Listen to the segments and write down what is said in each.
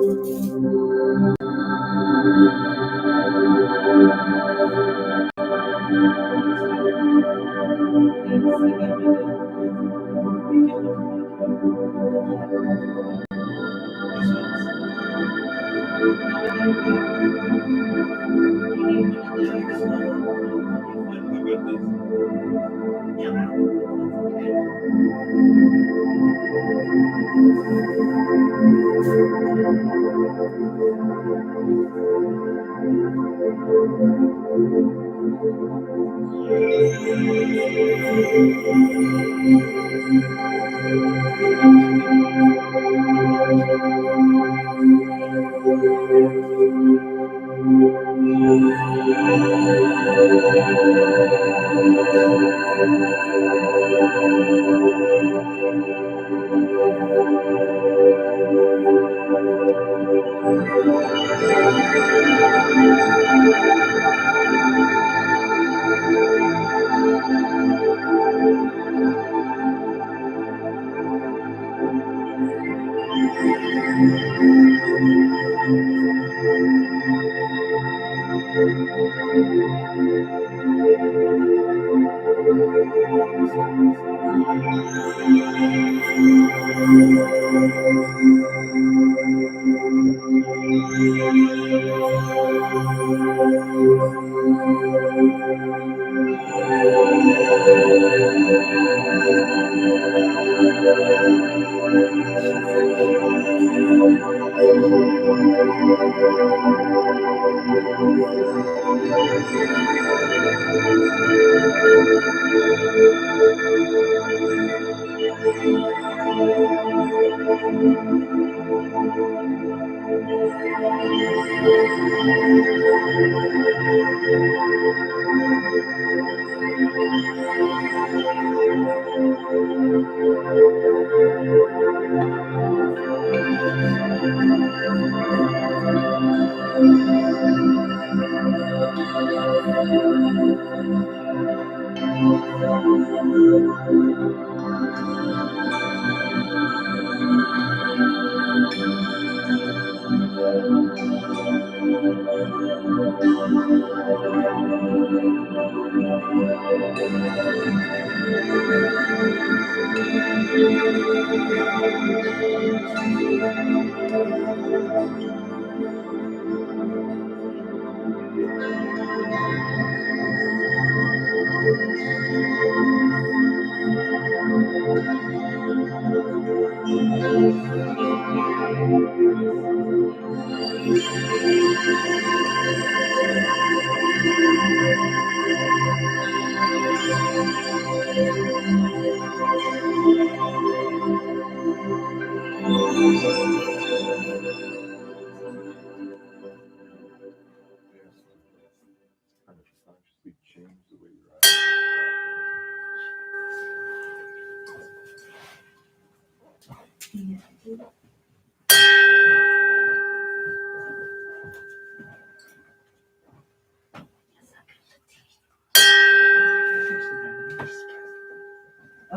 Oh,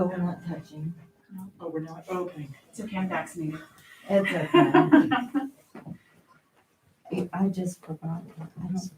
we're not touching. Oh, we're not. Okay. It's okay. I'm vaccinated. It's okay. I just forgot. I don't.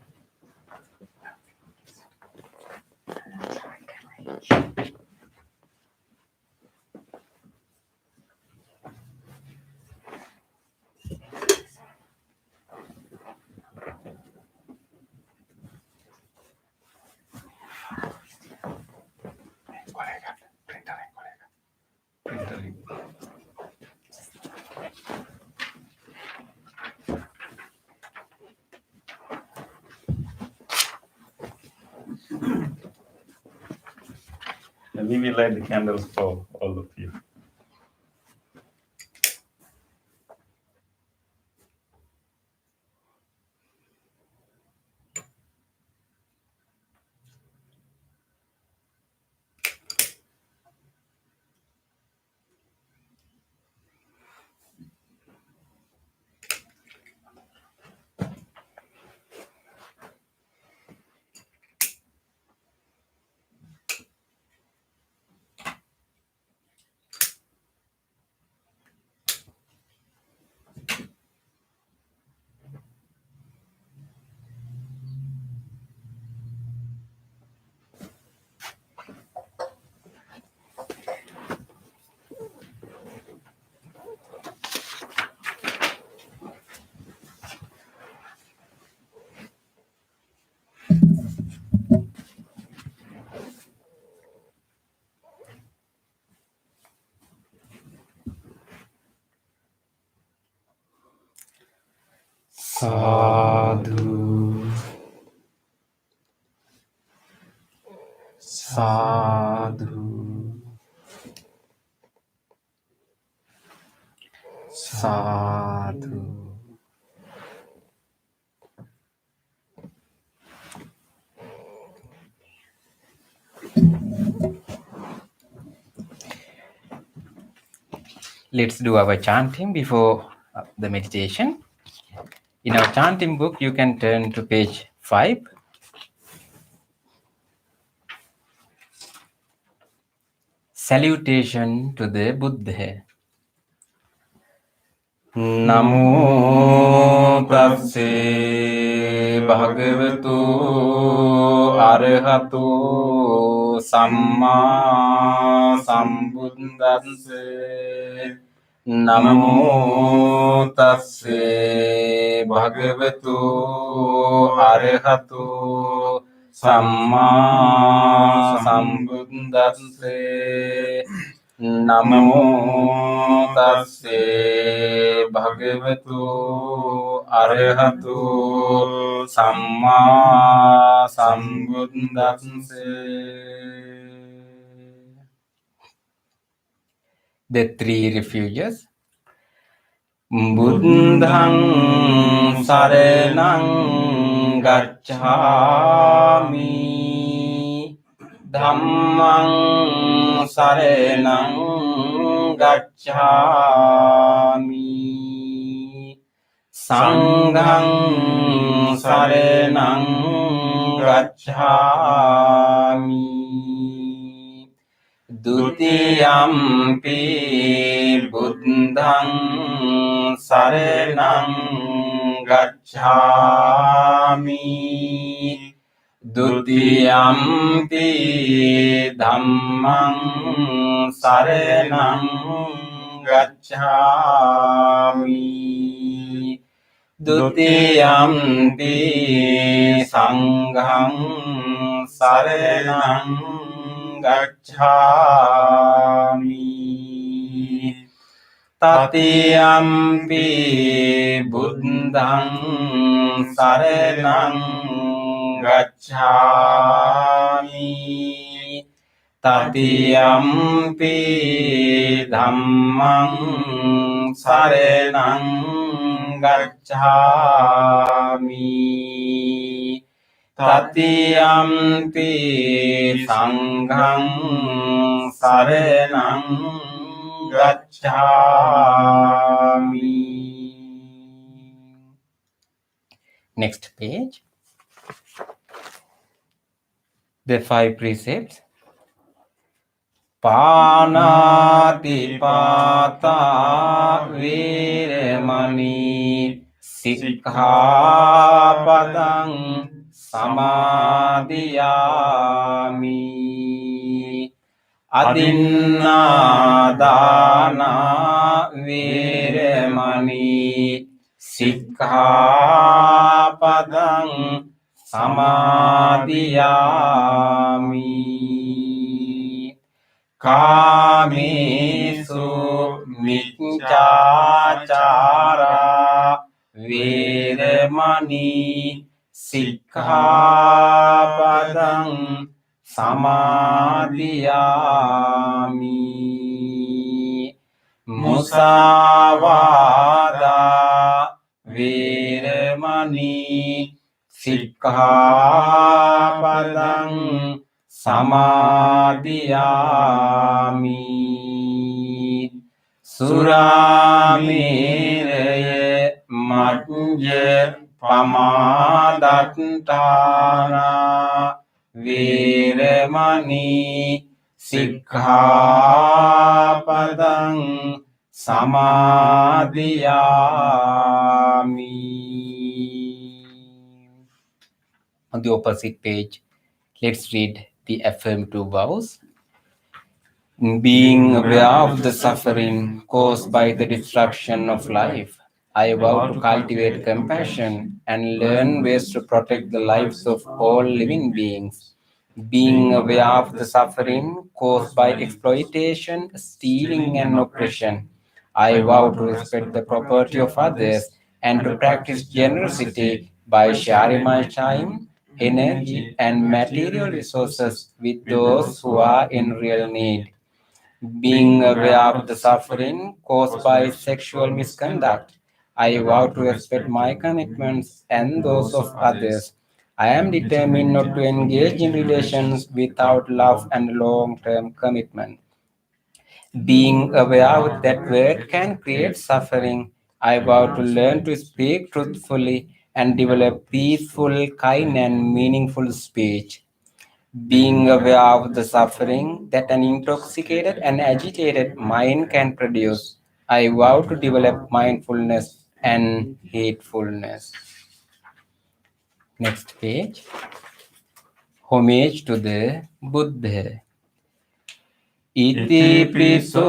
And we will light the candles for all of you. Sadhu, sadhu, sadhu. Let's do our chanting before the meditation. In our chanting book, you can turn to page 5. Salutation to the Buddha. Namo tasse bhagavato arahato samma sambuddhasse. Namo tasse bhagavato arahato samma sambuddhasse. Namo tasse bhagavato arahato samma sambuddhasse. The three refuges. Buddhang saranang gacchami, Dhammang saranang gacchami, Sanghang saranang gacchami, Dutiyampi buddhang saranang gacchami, Dutiyampi dhammang saranang gacchami, Dutiyampi sanghang saranang gacchami, Tatiyampi buddhang saranang gacchami, Tatiyampi dhammang saranang gacchami, Tatiyampi sanghang saranang gacchami. Next page. The 5 precepts. Panati pata viremani sikkhapadang samadhiyami, Adinnādāna viremani sikkhapadang samadhiyami, Kāmesu micchācārā viremani sikkhapadang samadhiyami, Musāvādā viremani sikkhapadang samadhiyami, Surameraya majja pamadatthāna viremani sikkhapadang samadhiyami. On the opposite page, let's read the Fm Two Vowels. Being aware of the suffering caused by the destruction of life, I vow to cultivate compassion and learn ways to protect the lives of all living beings. Being aware of the suffering caused by exploitation, stealing, and oppression, I vow to respect the property of others and to practice generosity by sharing my time, energy, and material resources with those who are in real need. Being aware of the suffering caused by sexual misconduct, I vow to respect my commitments and those of others. I am determined not to engage in relations without love and long-term commitment. Being aware that word can create suffering, I vow to learn to speak truthfully and develop peaceful, kind, and meaningful speech. Being aware of the suffering that an intoxicated and agitated mind can produce, I vow to develop mindfulness and hatefulness. Next page. Homage to the Buddha. Itipiso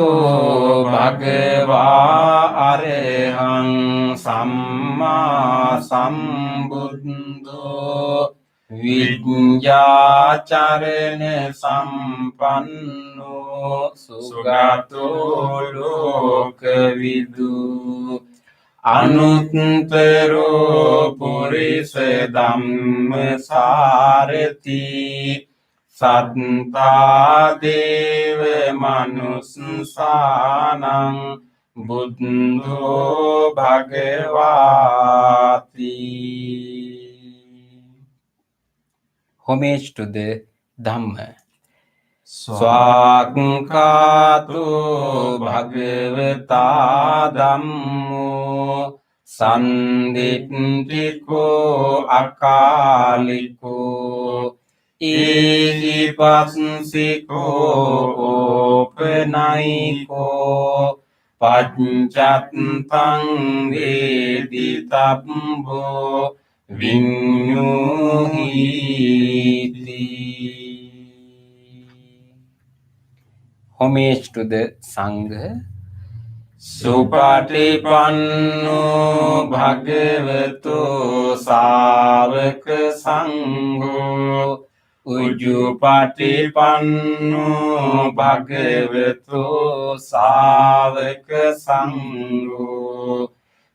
bhagava arahang samma sambuddho Vijñācarana sampanno sugato lokavidu Anuttaro purisa dhamma sarati Satta deva manussanang buddho bhagavati. Homage to the Dhamma. Swakkato bhagavata dhammo sanditthiko akaliko ihipassiko opanayiko paccatthang veditabbo Vinyuhiti. Homage to the Sangha. Supatipanno bhagavato savaka sangho Ujjupatipanno bhagavato savaka sangho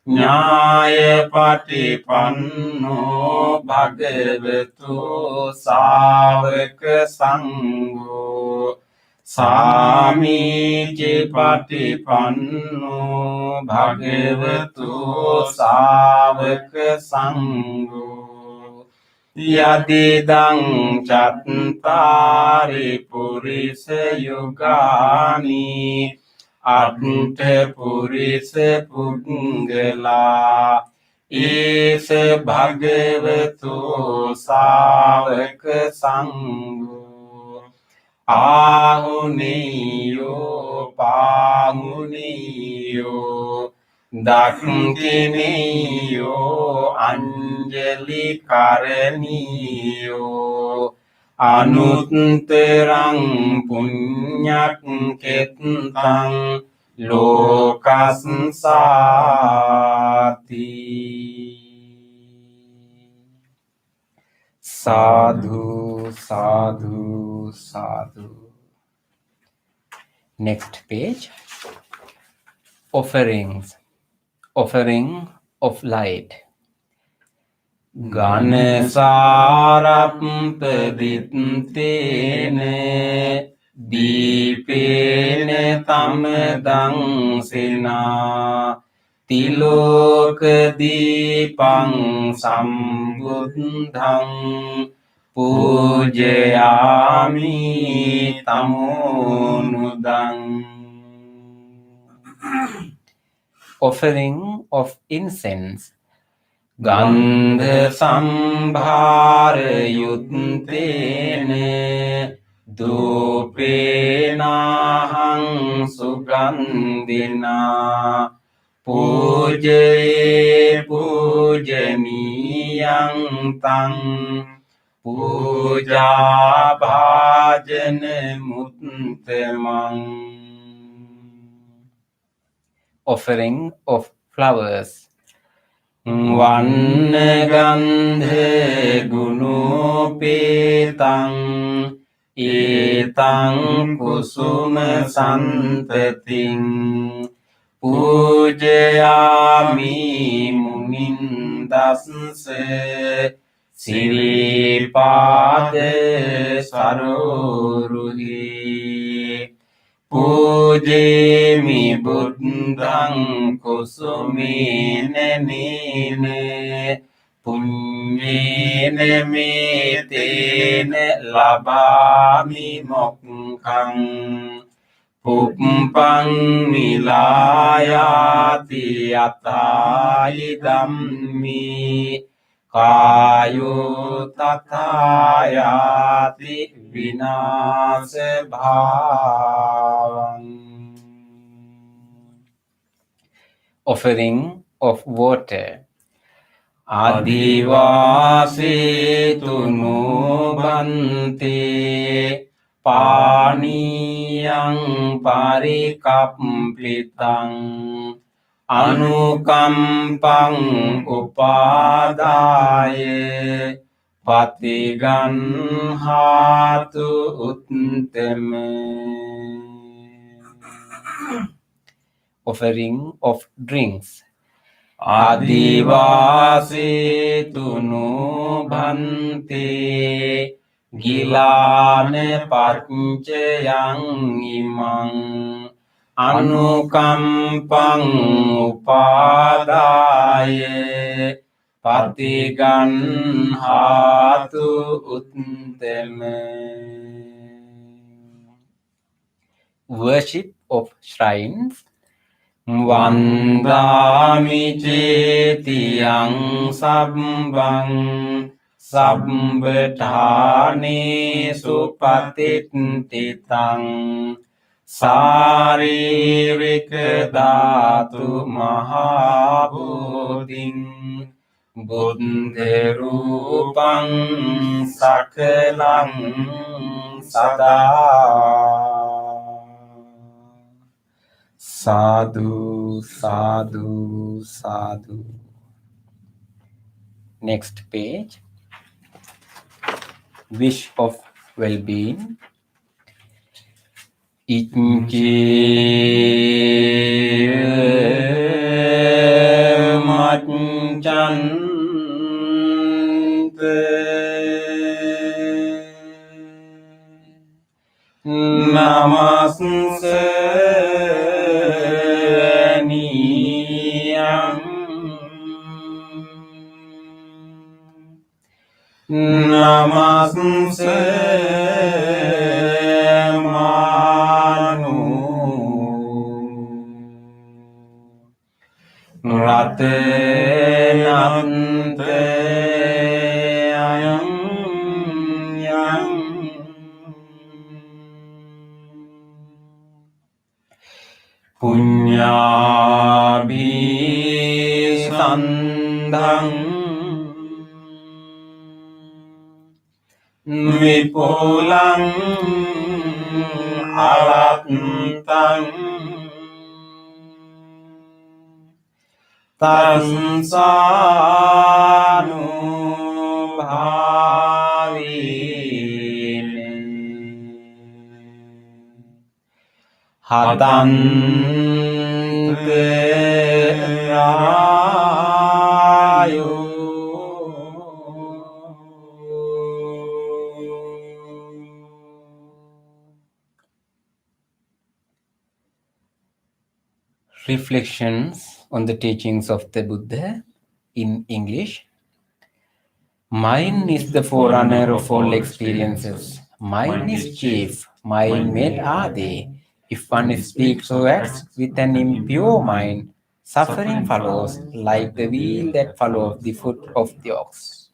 Nyaya patipanno bhagavato savaka sangho Samīci patipanno bhagavato savaka sangho Yadidang cattari purisa yugani Atte purisa puggala Isa bhagavato savaka sangho Ahuniyo pahuniyo Dakkhiniyo anjali karaniyo Anutterang punyak kettang lokassati. Sadhu, sadhu, sadhu. Next page. Offerings. Offering of light. Ganesarappaditene Dīpene tamedang sena Tiloka dīpang sambuddhang Pujayami tamonudang. Offering of incense. Gandha sambhara yuttene Dupenahang sugandhina Pujaye pujaniyang tang Puja bhajana muttamang. Offering of flowers. Vannagandha gunopetang Etang kusuma santating Pujayami munindassa Siripade saroruhi Pujemi buddhang kusumine nine Punyene metene labami mokkang Pumpang nilayati atai dammi Kayu tatayati vinase bhavang. Offering of water. Adivasi tunu bante Paniyang parikampitang Anukampang upadaye Patiganhatu utteme. Offering of drinks. Adivasi tunu bhante Gilane pancayang imang Anukampang upadaye Patiganhatu utteme. Worship of shrines. Vandami cetiyang sabbang Sabbadhani supatittitang Saririka dhatu mahabhuting Buddha rupang sakalang sada. Sadhu, sadhu, sadhu. Next page. Wish of well-being. Icce macchante namaste Namaste Manu Ratenante Ayam Yang Punyabhi Sandhang Vipulang alatang tansanu bhavine hatante ayu. Reflections on the teachings of the Buddha in English. Mine is the forerunner of all experiences. Mine is chief. Mine made are they. If one speaks or acts with an impure mind, suffering follows like the wheel that follows the foot of the ox.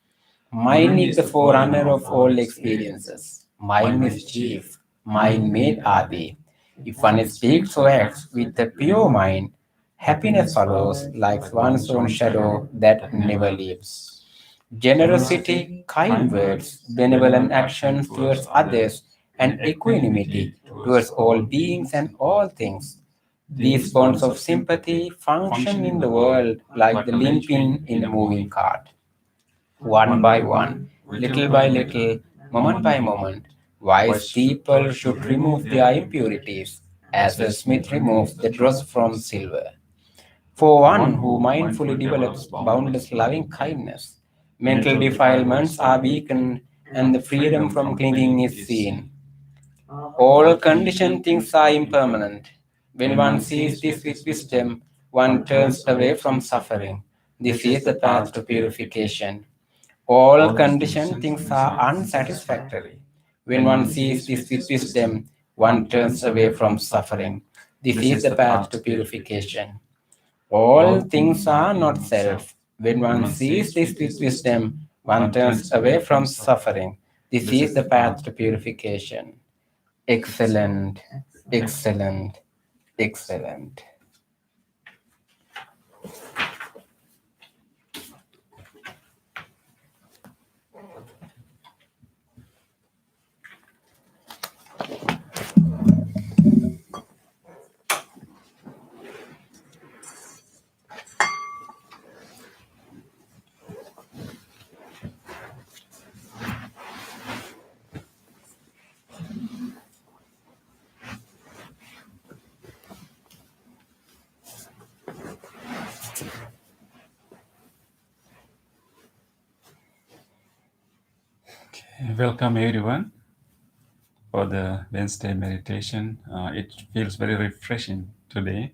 Mine is the forerunner of all experiences. Mine is chief. Mine made are they. If one speaks or acts with a pure mind, happiness follows like one's own shadow that never leaves. Generosity, kind words, benevolent actions towards others, and equanimity towards all beings and all things. These bonds of sympathy function in the world like the linchpin in a moving cart. One by one, little by little, moment by moment, wise people should remove their impurities as a smith removes the dross from silver. For one who mindfully develops boundless loving kindness, mental defilements are weakened and the freedom from clinging is seen. All conditioned things are impermanent. When one sees this with wisdom, one turns away from suffering. This is the path to purification. All conditioned things are unsatisfactory. When one sees this with wisdom, one turns away from suffering. This is the path to purification. All things are not self. When one sees this with wisdom, one turns away from suffering. This is the path to purification. Excellent, excellent, excellent. Welcome everyone for the Wednesday meditation. It feels very refreshing today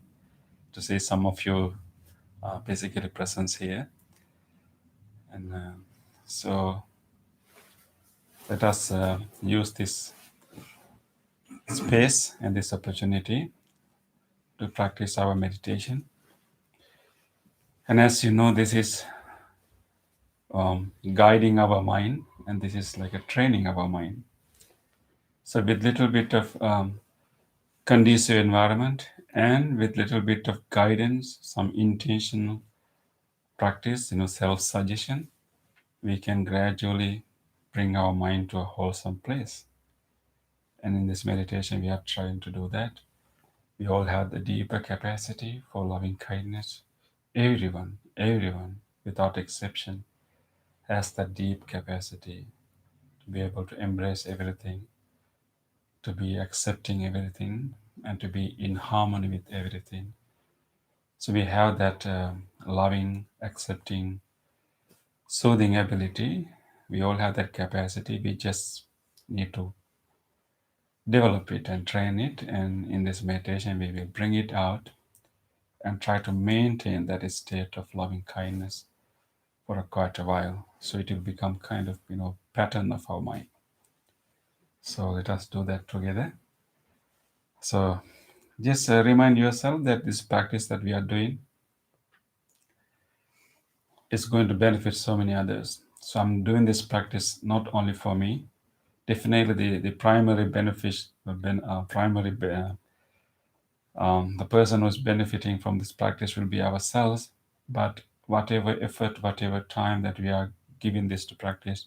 to see some of you physically present here. And so let us use this space and this opportunity to practice our meditation. And as you know, this is guiding our mind, and this is like a training of our mind. So with little bit of conducive environment and with little bit of guidance, some intentional practice, self-suggestion, we can gradually bring our mind to a wholesome place. And in this meditation, we are trying to do that. We all have the deeper capacity for loving kindness. Everyone, without exception, has that deep capacity to be able to embrace everything, to be accepting everything, and to be in harmony with everything. So we have that loving, accepting, soothing ability. We all have that capacity. We just need to develop it and train it. And in this meditation, we will bring it out and try to maintain that state of loving kindness for quite a while. So it will become kind of, pattern of our mind. So let us do that together. So just remind yourself that this practice that we are doing is going to benefit so many others. So I'm doing this practice not only for me. Definitely, the primary benefit, the person who's benefiting from this practice will be ourselves. But whatever effort, whatever time that we are giving this to practice,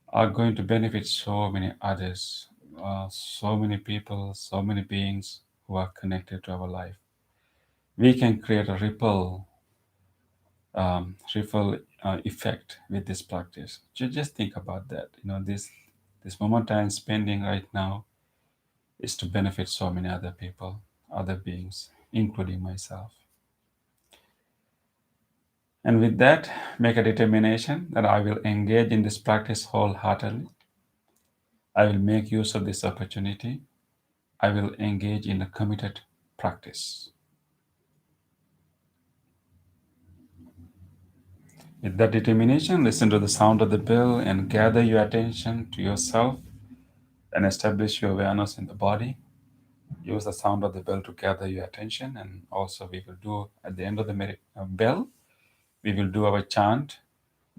are going to benefit so many others, so many people, so many beings who are connected to our life. We can create a ripple effect with this practice. Just think about that. This moment I'm spending right now is to benefit so many other people, other beings, including myself. And with that, make a determination that I will engage in this practice wholeheartedly. I will make use of this opportunity. I will engage in a committed practice. With that determination, listen to the sound of the bell and gather your attention to yourself and establish your awareness in the body. Use the sound of the bell to gather your attention, and also we will do at the end of the bell, we will do our chant,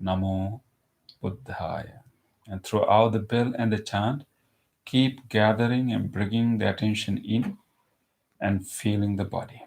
Namo Buddhaya. And throughout the bell and the chant, keep gathering and bringing the attention in and feeling the body.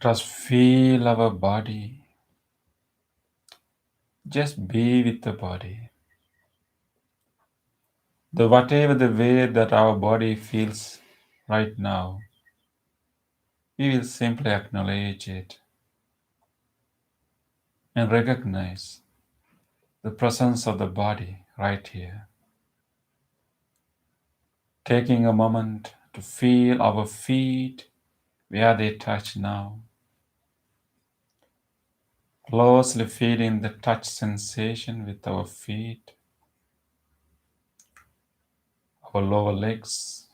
Let us feel our body. Just be with the body. Whatever the way that our body feels right now, we will simply acknowledge it and recognize the presence of the body right here. Taking a moment to feel our feet where they touch now. Closely feeling the touch sensation with our feet, our lower legs,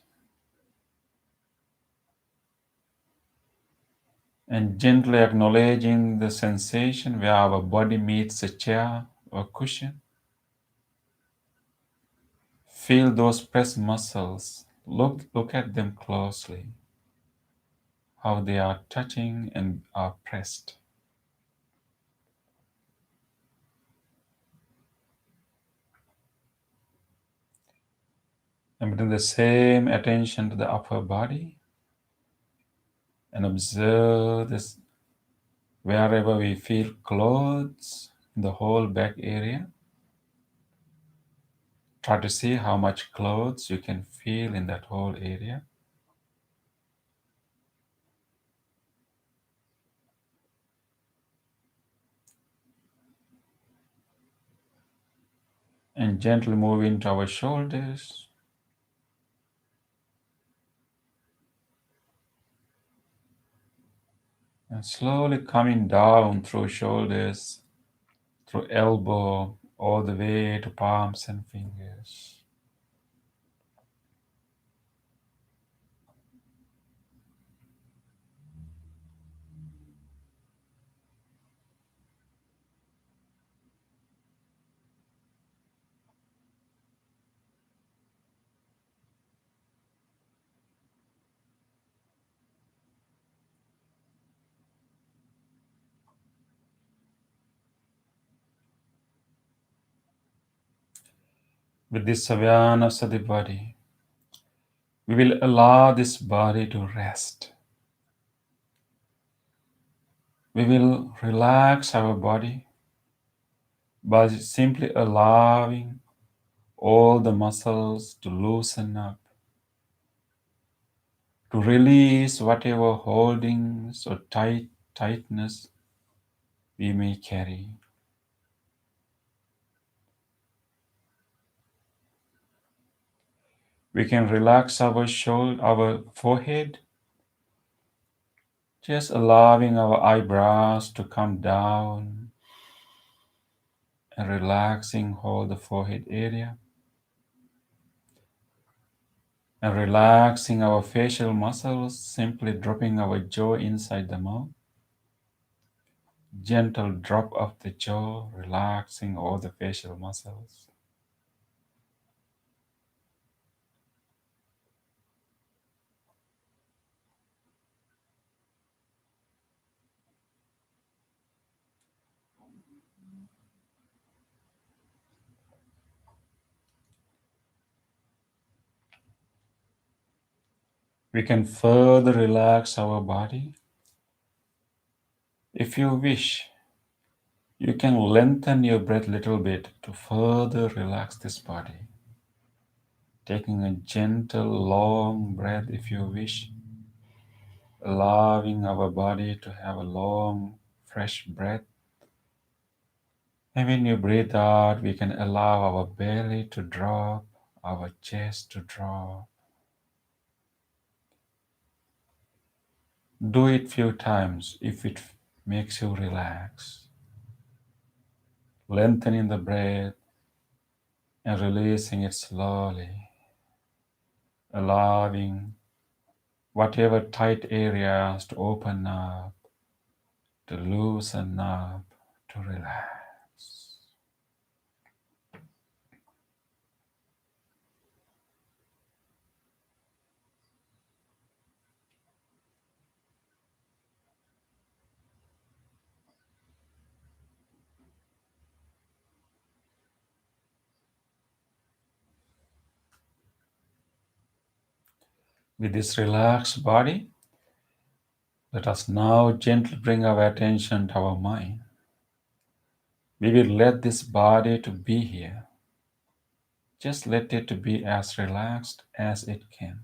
and gently acknowledging the sensation where our body meets a chair or cushion. Feel those pressed muscles. Look at them closely, how they are touching and are pressed. And bring the same attention to the upper body and observe this wherever we feel clothes in the whole back area. Try to see how much clothes you can feel in that whole area. And gently move into our shoulders. And slowly coming down through shoulders, through elbow, all the way to palms and fingers. With this awareness of the body, we will allow this body to rest. We will relax our body by simply allowing all the muscles to loosen up, to release whatever holdings or tightness we may carry. We can relax our our forehead, just allowing our eyebrows to come down and relaxing all the forehead area, and relaxing our facial muscles, simply dropping our jaw inside the mouth. Gentle drop of the jaw, relaxing all the facial muscles. We can further relax our body. If you wish, you can lengthen your breath a little bit to further relax this body. Taking a gentle, long breath if you wish, allowing our body to have a long, fresh breath. And when you breathe out, we can allow our belly to drop, our chest to drop. Do it few times if it makes you relax. Lengthening the breath and releasing it slowly, allowing whatever tight areas to open up, to loosen up, to relax. With this relaxed body, Let us now gently bring our attention to our mind. We will let this body to be here. Just let it to be as relaxed as it can.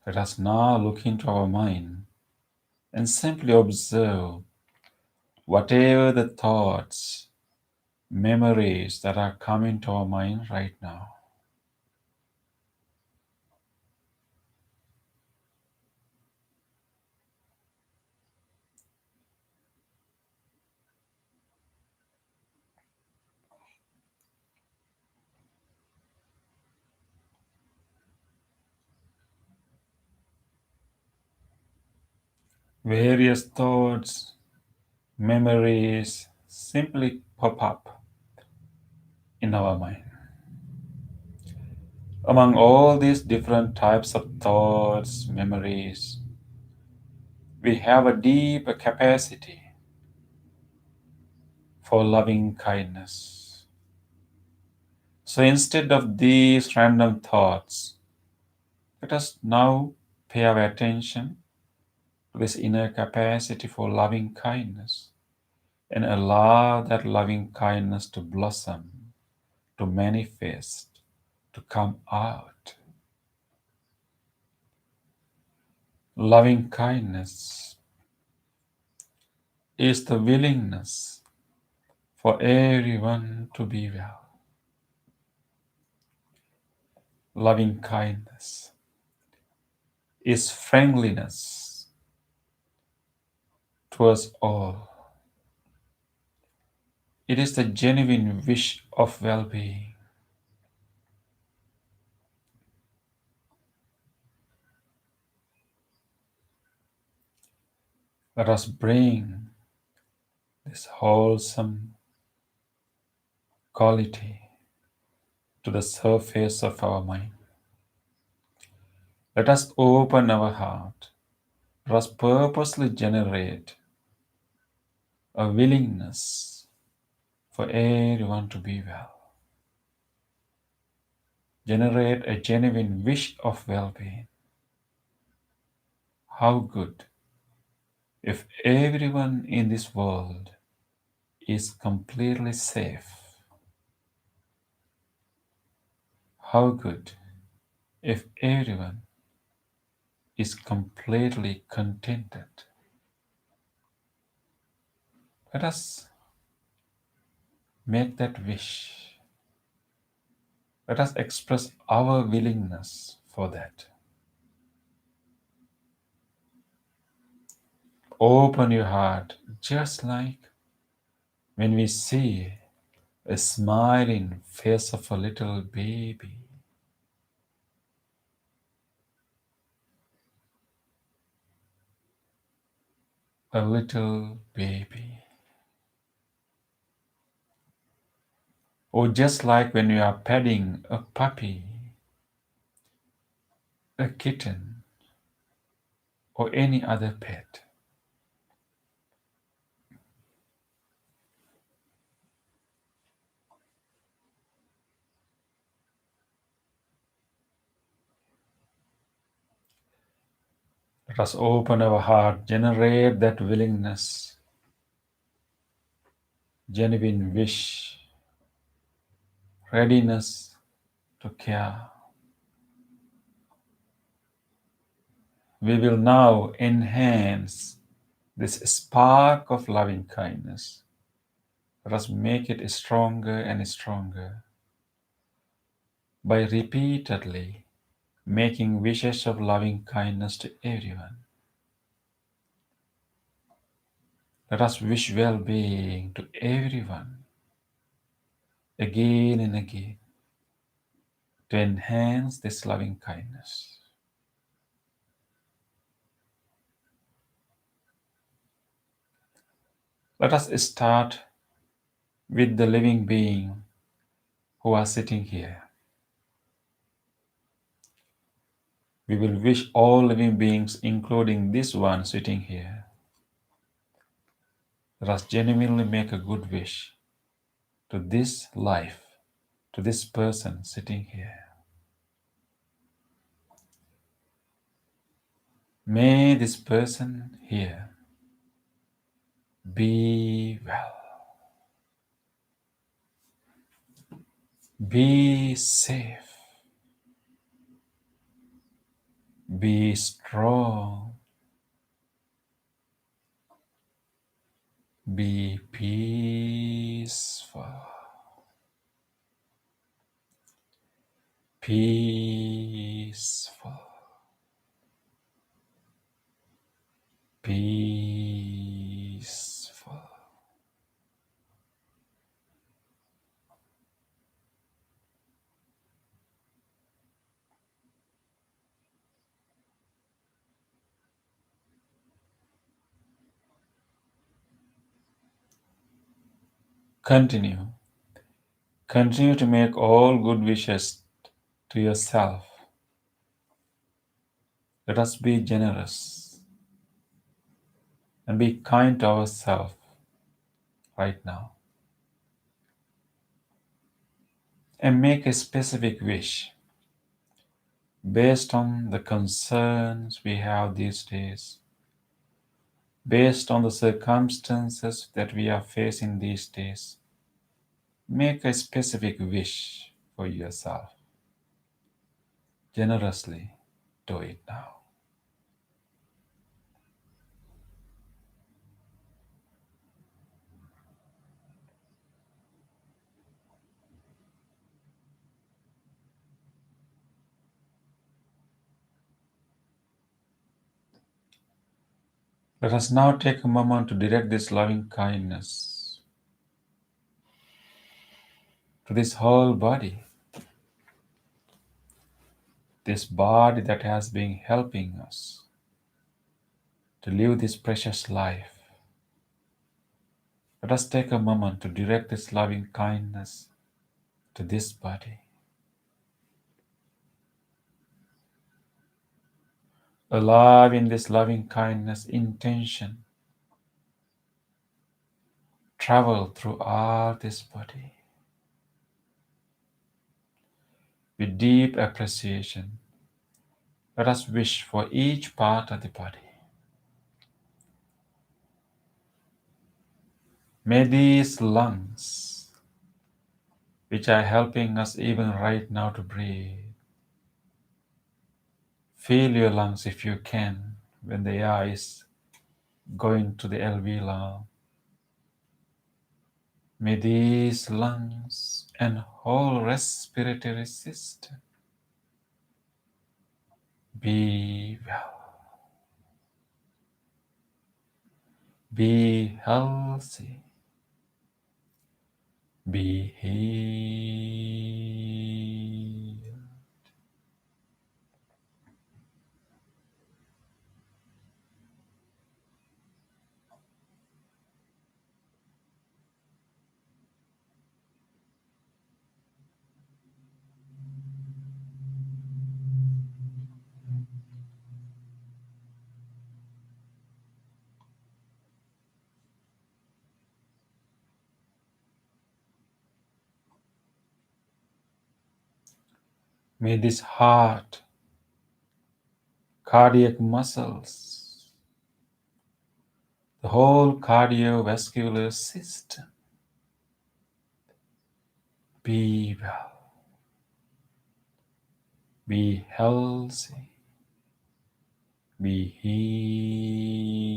Let us now look into our mind and simply observe whatever the thoughts, memories that are coming to our mind right now. Various thoughts, memories simply pop up in our mind. Among all these different types of thoughts, memories, we have a deep capacity for loving kindness. So instead of these random thoughts, let us now pay our attention to this inner capacity for loving kindness and allow that loving kindness to blossom, to manifest, to come out. Loving kindness is the willingness for everyone to be well. Loving kindness is friendliness towards all. It is the genuine wish of well-being. Let us bring this wholesome quality to the surface of our mind. Let us open our heart. Let us purposely generate a willingness for everyone to be well. Generate a genuine wish of well-being. How good if everyone in this world is completely safe. How good if everyone is completely contented. Let us make that wish. Let us express our willingness for that. Open your heart, just like when we see a smiling face of a little baby. A little baby. Or just like when you are petting a puppy, a kitten, or any other pet. Let us open our heart, generate that willingness, genuine wish, readiness to care. We will now enhance this spark of loving kindness. Let us make it stronger and stronger by repeatedly making wishes of loving kindness to everyone. Let us wish well-being to everyone again and again to enhance this loving kindness. Let us start with the living being who are sitting here. We will wish all living beings, including this one sitting here. Let us genuinely make a good wish to this life, to this person sitting here. May this person here be well, be safe, be strong, be peaceful, peaceful, peaceful. Continue. Continue to make all good wishes to yourself. Let us be generous and be kind to ourselves right now. And make a specific wish based on the concerns we have these days, based on the circumstances that we are facing these days. Make a specific wish for yourself. Generously do it now. Let us now take a moment to direct this loving kindness to this whole body, this body that has been helping us to live this precious life. Let us take a moment to direct this loving kindness to this body. Alive in this loving kindness intention, travel throughout this body with deep appreciation. Let us wish for each part of the body. May these lungs, which are helping us even right now to breathe, feel your lungs if you can when the air is going to the alveoli. May these lungs and whole respiratory system be well, be healthy, be healed. May this heart, cardiac muscles, the whole cardiovascular system be well, be healthy, be healed.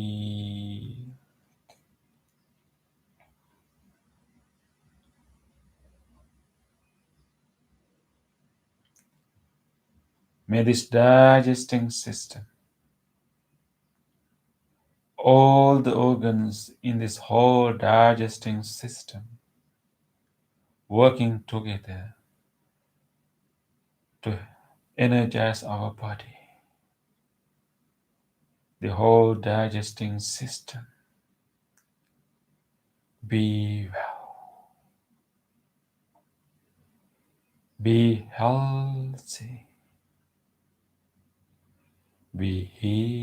May this digesting system, all the organs in this whole digesting system working together to energize our body. The whole digesting system be well, be healthy, be healed.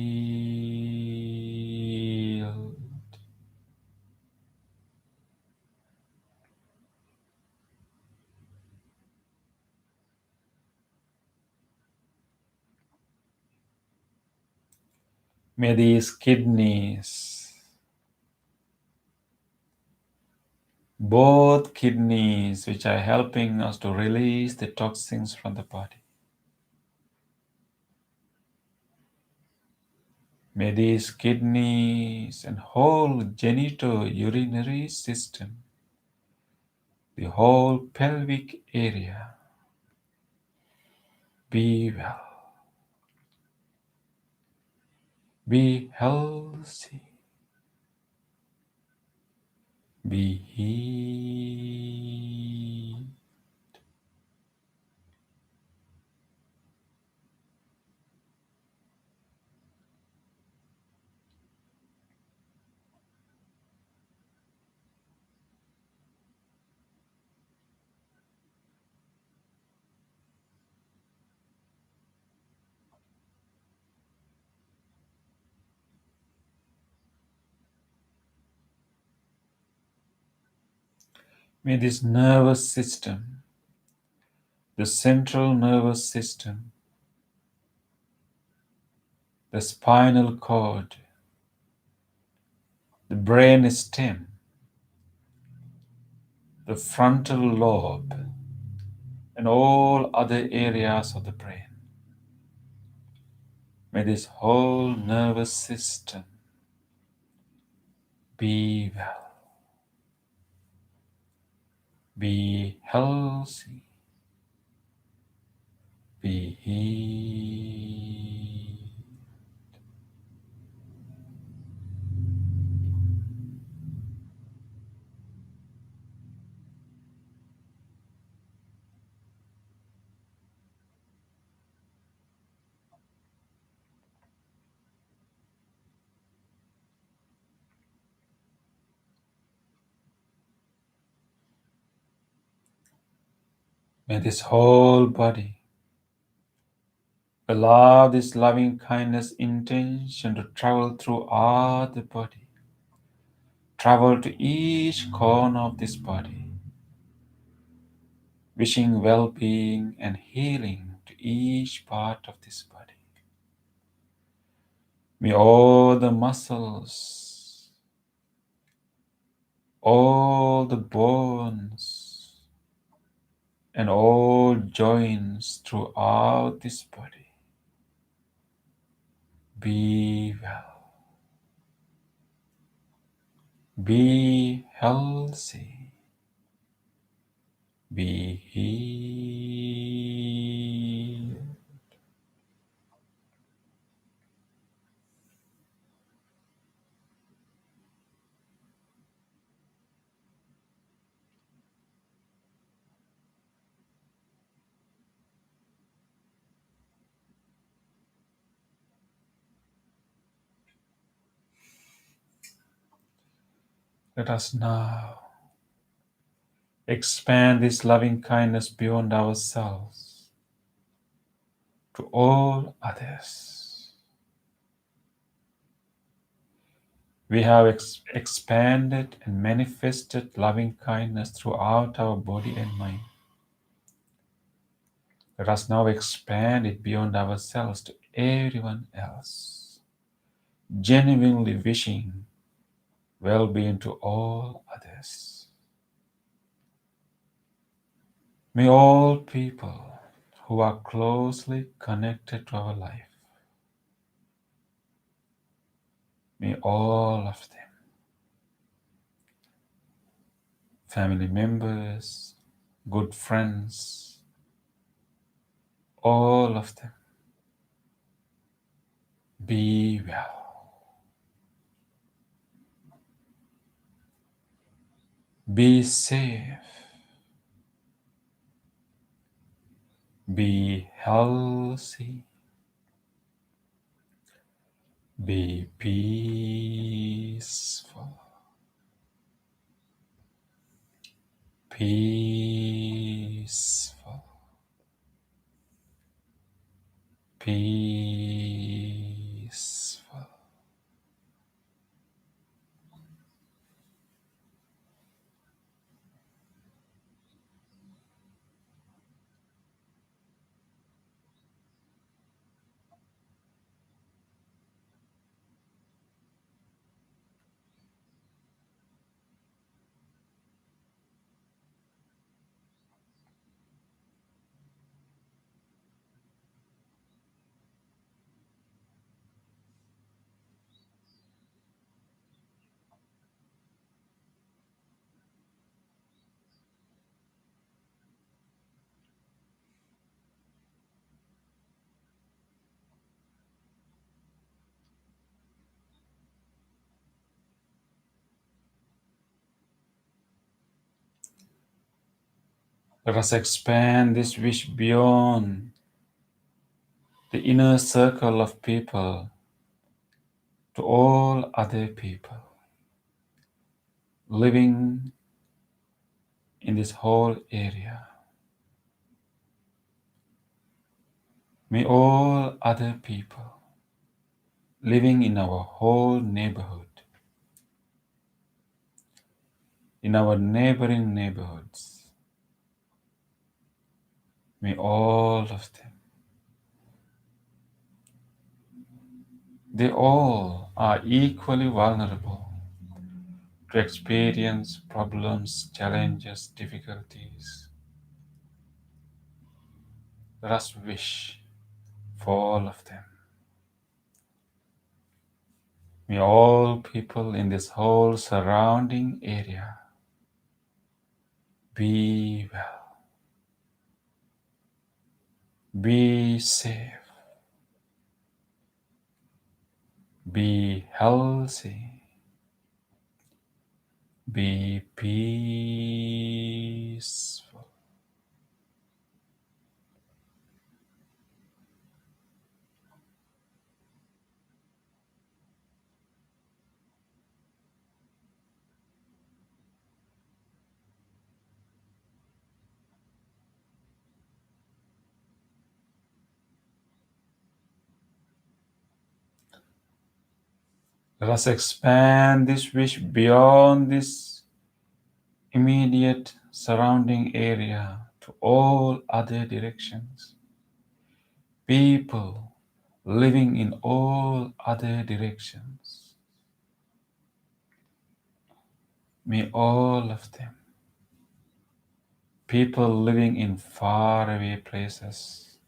May these kidneys, both kidneys which are helping us to release the toxins from the body, may these kidneys and whole genitourinary system, the whole pelvic area, be well, be healthy, be healed. May this nervous system, the central nervous system, the spinal cord, the brain stem, the frontal lobe, and all other areas of the brain. May this whole nervous system be well, be healthy, be healed. May this whole body allow this loving kindness intention to travel throughout the body, travel to each corner of this body, wishing well-being and healing to each part of this body. May all the muscles, all the bones, and all joints throughout this body be well, be healthy, be healed. Let us now expand this loving kindness beyond ourselves to all others. We have expanded and manifested loving kindness throughout our body and mind. Let us now expand it beyond ourselves to everyone else, genuinely wishing well-being to all others. May all people who are closely connected to our life, may all of them, family members, good friends, all of them, be well, be safe, be healthy, be peaceful, peaceful, peaceful. Let us expand this wish beyond the inner circle of people to all other people living in this whole area. May all other people living in our whole neighborhood, in our neighboring neighborhoods, may all of them, they all are equally vulnerable to experience problems, challenges, difficulties. Let us wish for all of them. May all people in this whole surrounding area be well, be safe, be healthy, be peaceful. Let us expand this wish beyond this immediate surrounding area to all other directions. People living in all other directions. May all of them, people living in faraway places,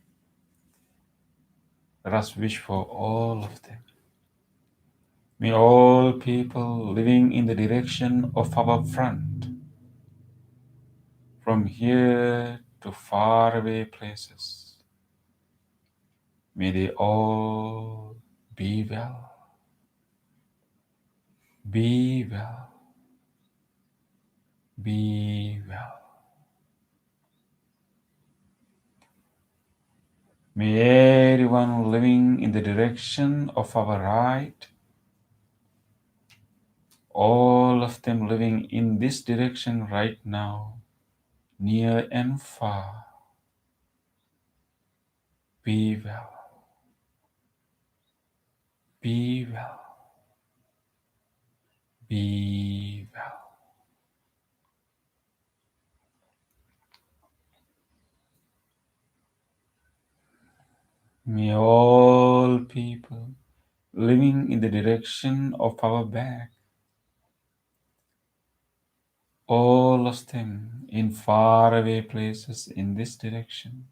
let us wish for all of them. May all people living in the direction of our front, from here to faraway places, may they all be well, be well, be well. May everyone living in the direction of our right, all of them living in this direction right now, near and far, be well, be well, be well. May all people living in the direction of our back, all of them in faraway places in this direction,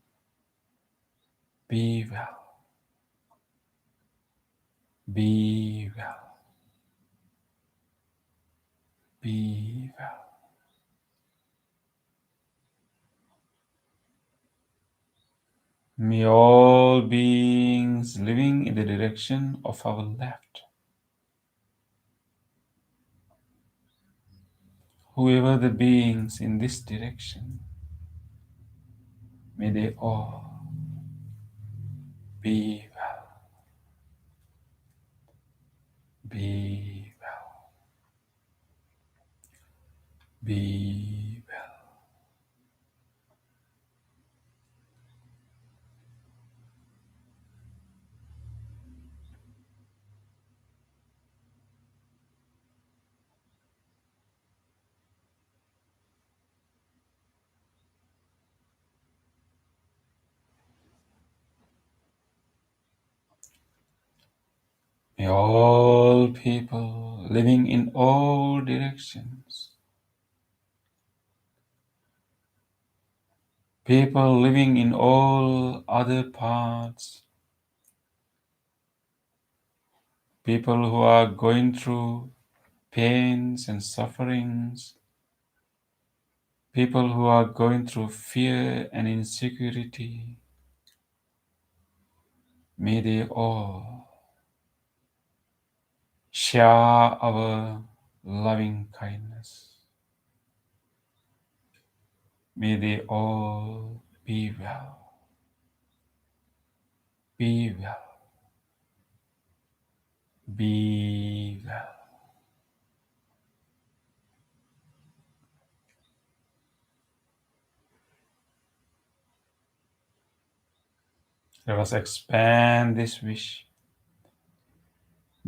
be well, be well, be well. May all beings living in the direction of our left, whoever the beings in this direction, may they all be well, be well, be well. May all people living in all directions, people living in all other parts, people who are going through pains and sufferings, people who are going through fear and insecurity, may they all share our loving kindness. May they all be well. Be well. Be well. Let us expand this wish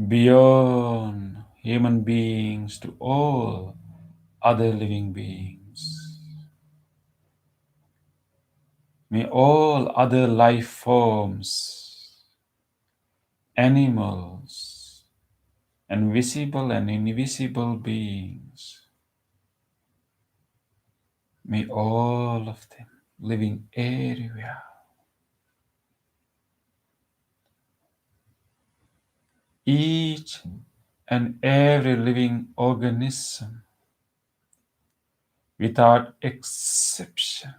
beyond human beings to all other living beings. May all other life forms, animals, and visible and invisible beings, may all of them living everywhere, each and every living organism without exception,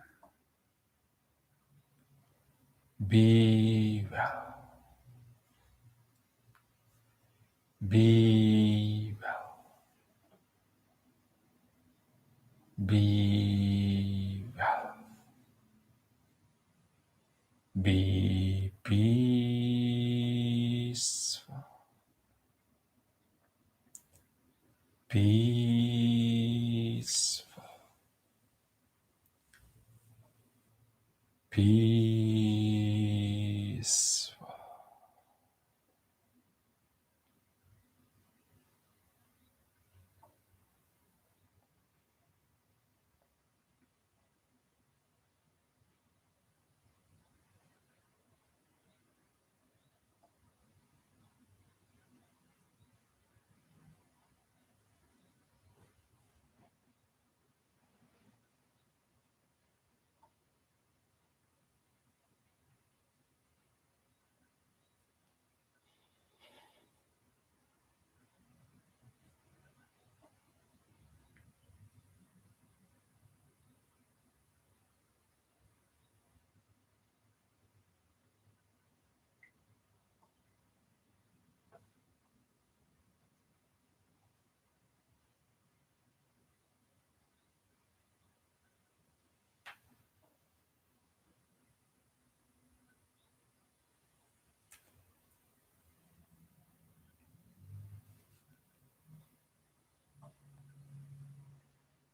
be well, be well, be well, be peaceful, peaceful, peaceful.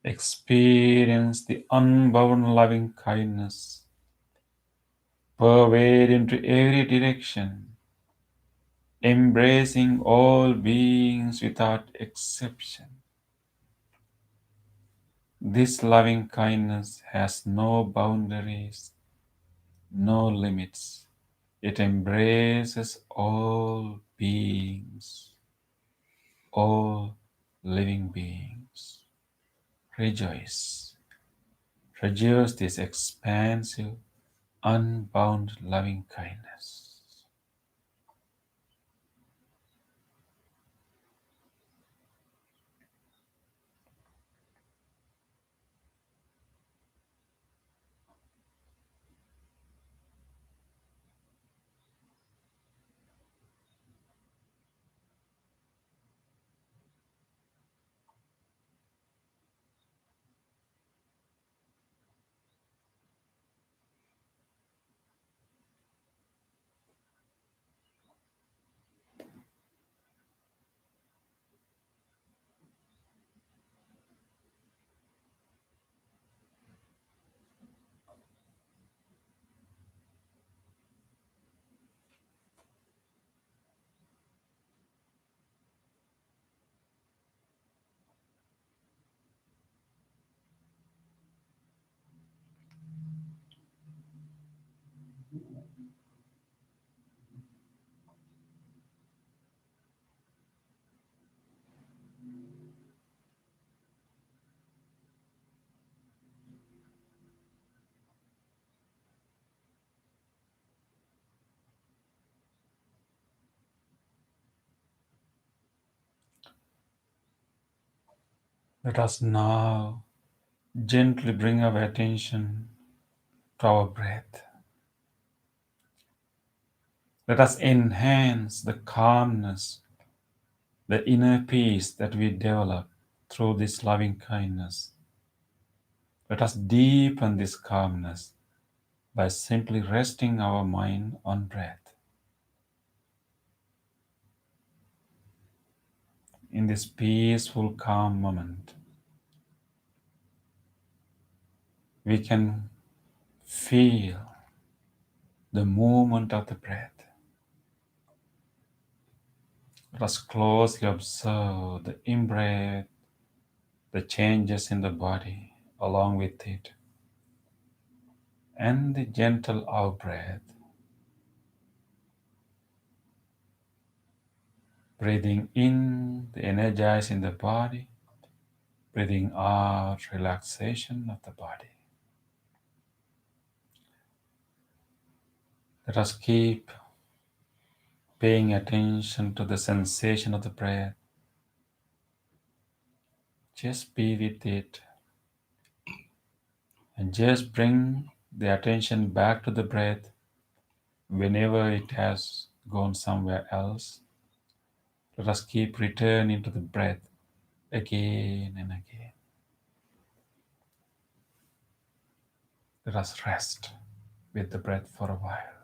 Experience the unbound loving kindness pervade into every direction, embracing all beings without exception. This loving kindness has no boundaries, no limits. It embraces all beings, all living beings. Rejoice. Rejoice this expansive, unbound loving kindness. Let us now gently bring our attention to our breath. Let us enhance the calmness, the inner peace that we develop through this loving kindness Let us deepen this calmness by simply resting our mind on breath. In this peaceful, calm moment, we can feel the movement of the breath. Let us closely observe the in-breath, the changes in the body along with it, and the gentle out-breath. Breathing in, the energize in the body. Breathing out, relaxation of the body. Let us keep paying attention to the sensation of the breath. Just be with it and just bring the attention back to the breath whenever it has gone somewhere else. Let us keep returning to the breath again and again. Let us rest with the breath for a while.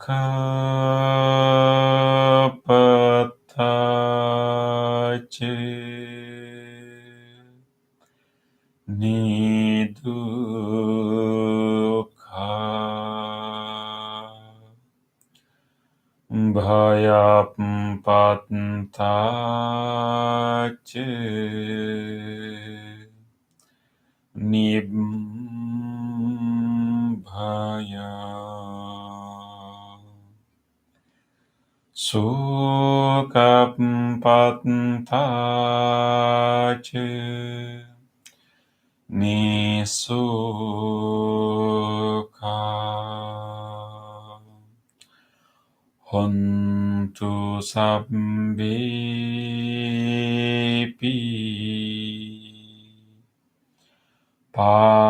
patache nidukha bhayapattache nibbhaya sukapattache nisukha hontu sabbepi panino.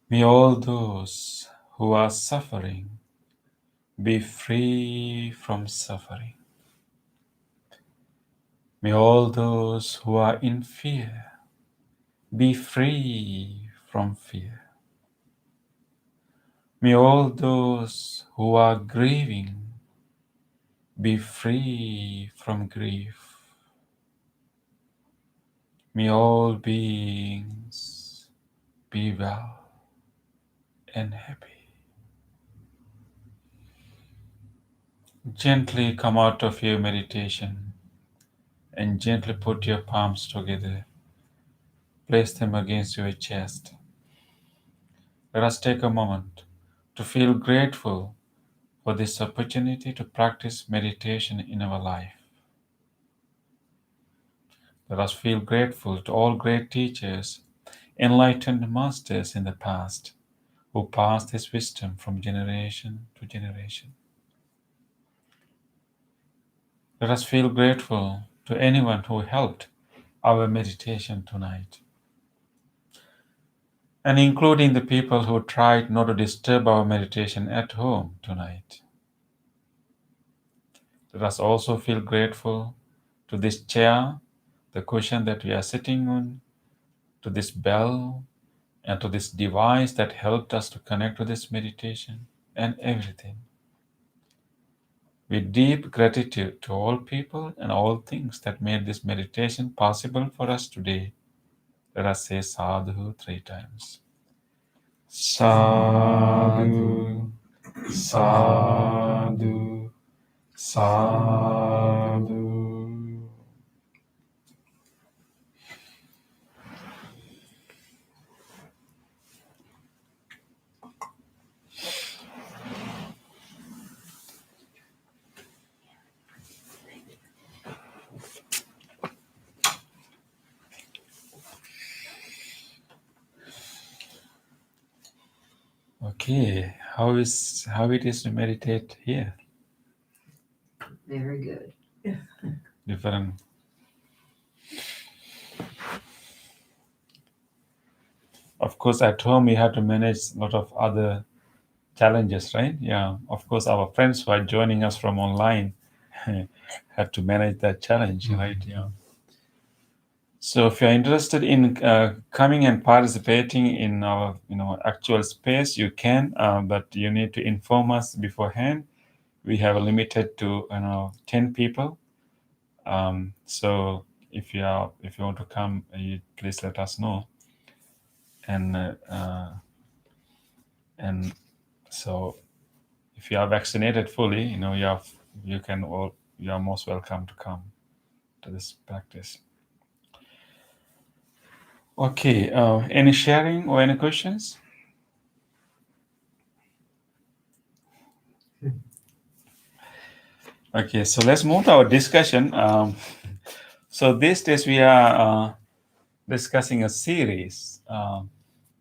May all those who are suffering be free from suffering. May all those who are in fear be free from fear. May all those who are grieving be free from grief. May all beings be well and happy. Gently come out of your meditation and gently put your palms together. Place them against your chest. Let us take a moment to feel grateful for this opportunity to practice meditation in our life. Let us feel grateful to all great teachers, enlightened masters in the past, who passed this wisdom from generation to generation. Let us feel grateful to anyone who helped our meditation tonight, and including the people who tried not to disturb our meditation at home tonight. Let us also feel grateful to this chair, the cushion that we are sitting on, to this bell, and to this device that helped us to connect to this meditation, and everything. With deep gratitude to all people and all things that made this meditation possible for us today, let us say sadhu 3 times. Sadhu, sadhu, sadhu. Okay, how it is to meditate here? Very good. Different. Of course, at home we have to manage a lot of other challenges, right? Yeah. Of course, our friends who are joining us from online have to manage that challenge, right? Yeah. So, if you're interested in coming and participating in our, actual space, you can, but you need to inform us beforehand. We have a limited to 10 people. So, if you want to come, please let us know. And so, if you are vaccinated fully, you are most welcome to come to this practice. Okay, any sharing or any questions? Okay, so let's move to our discussion. So these days we are discussing a series.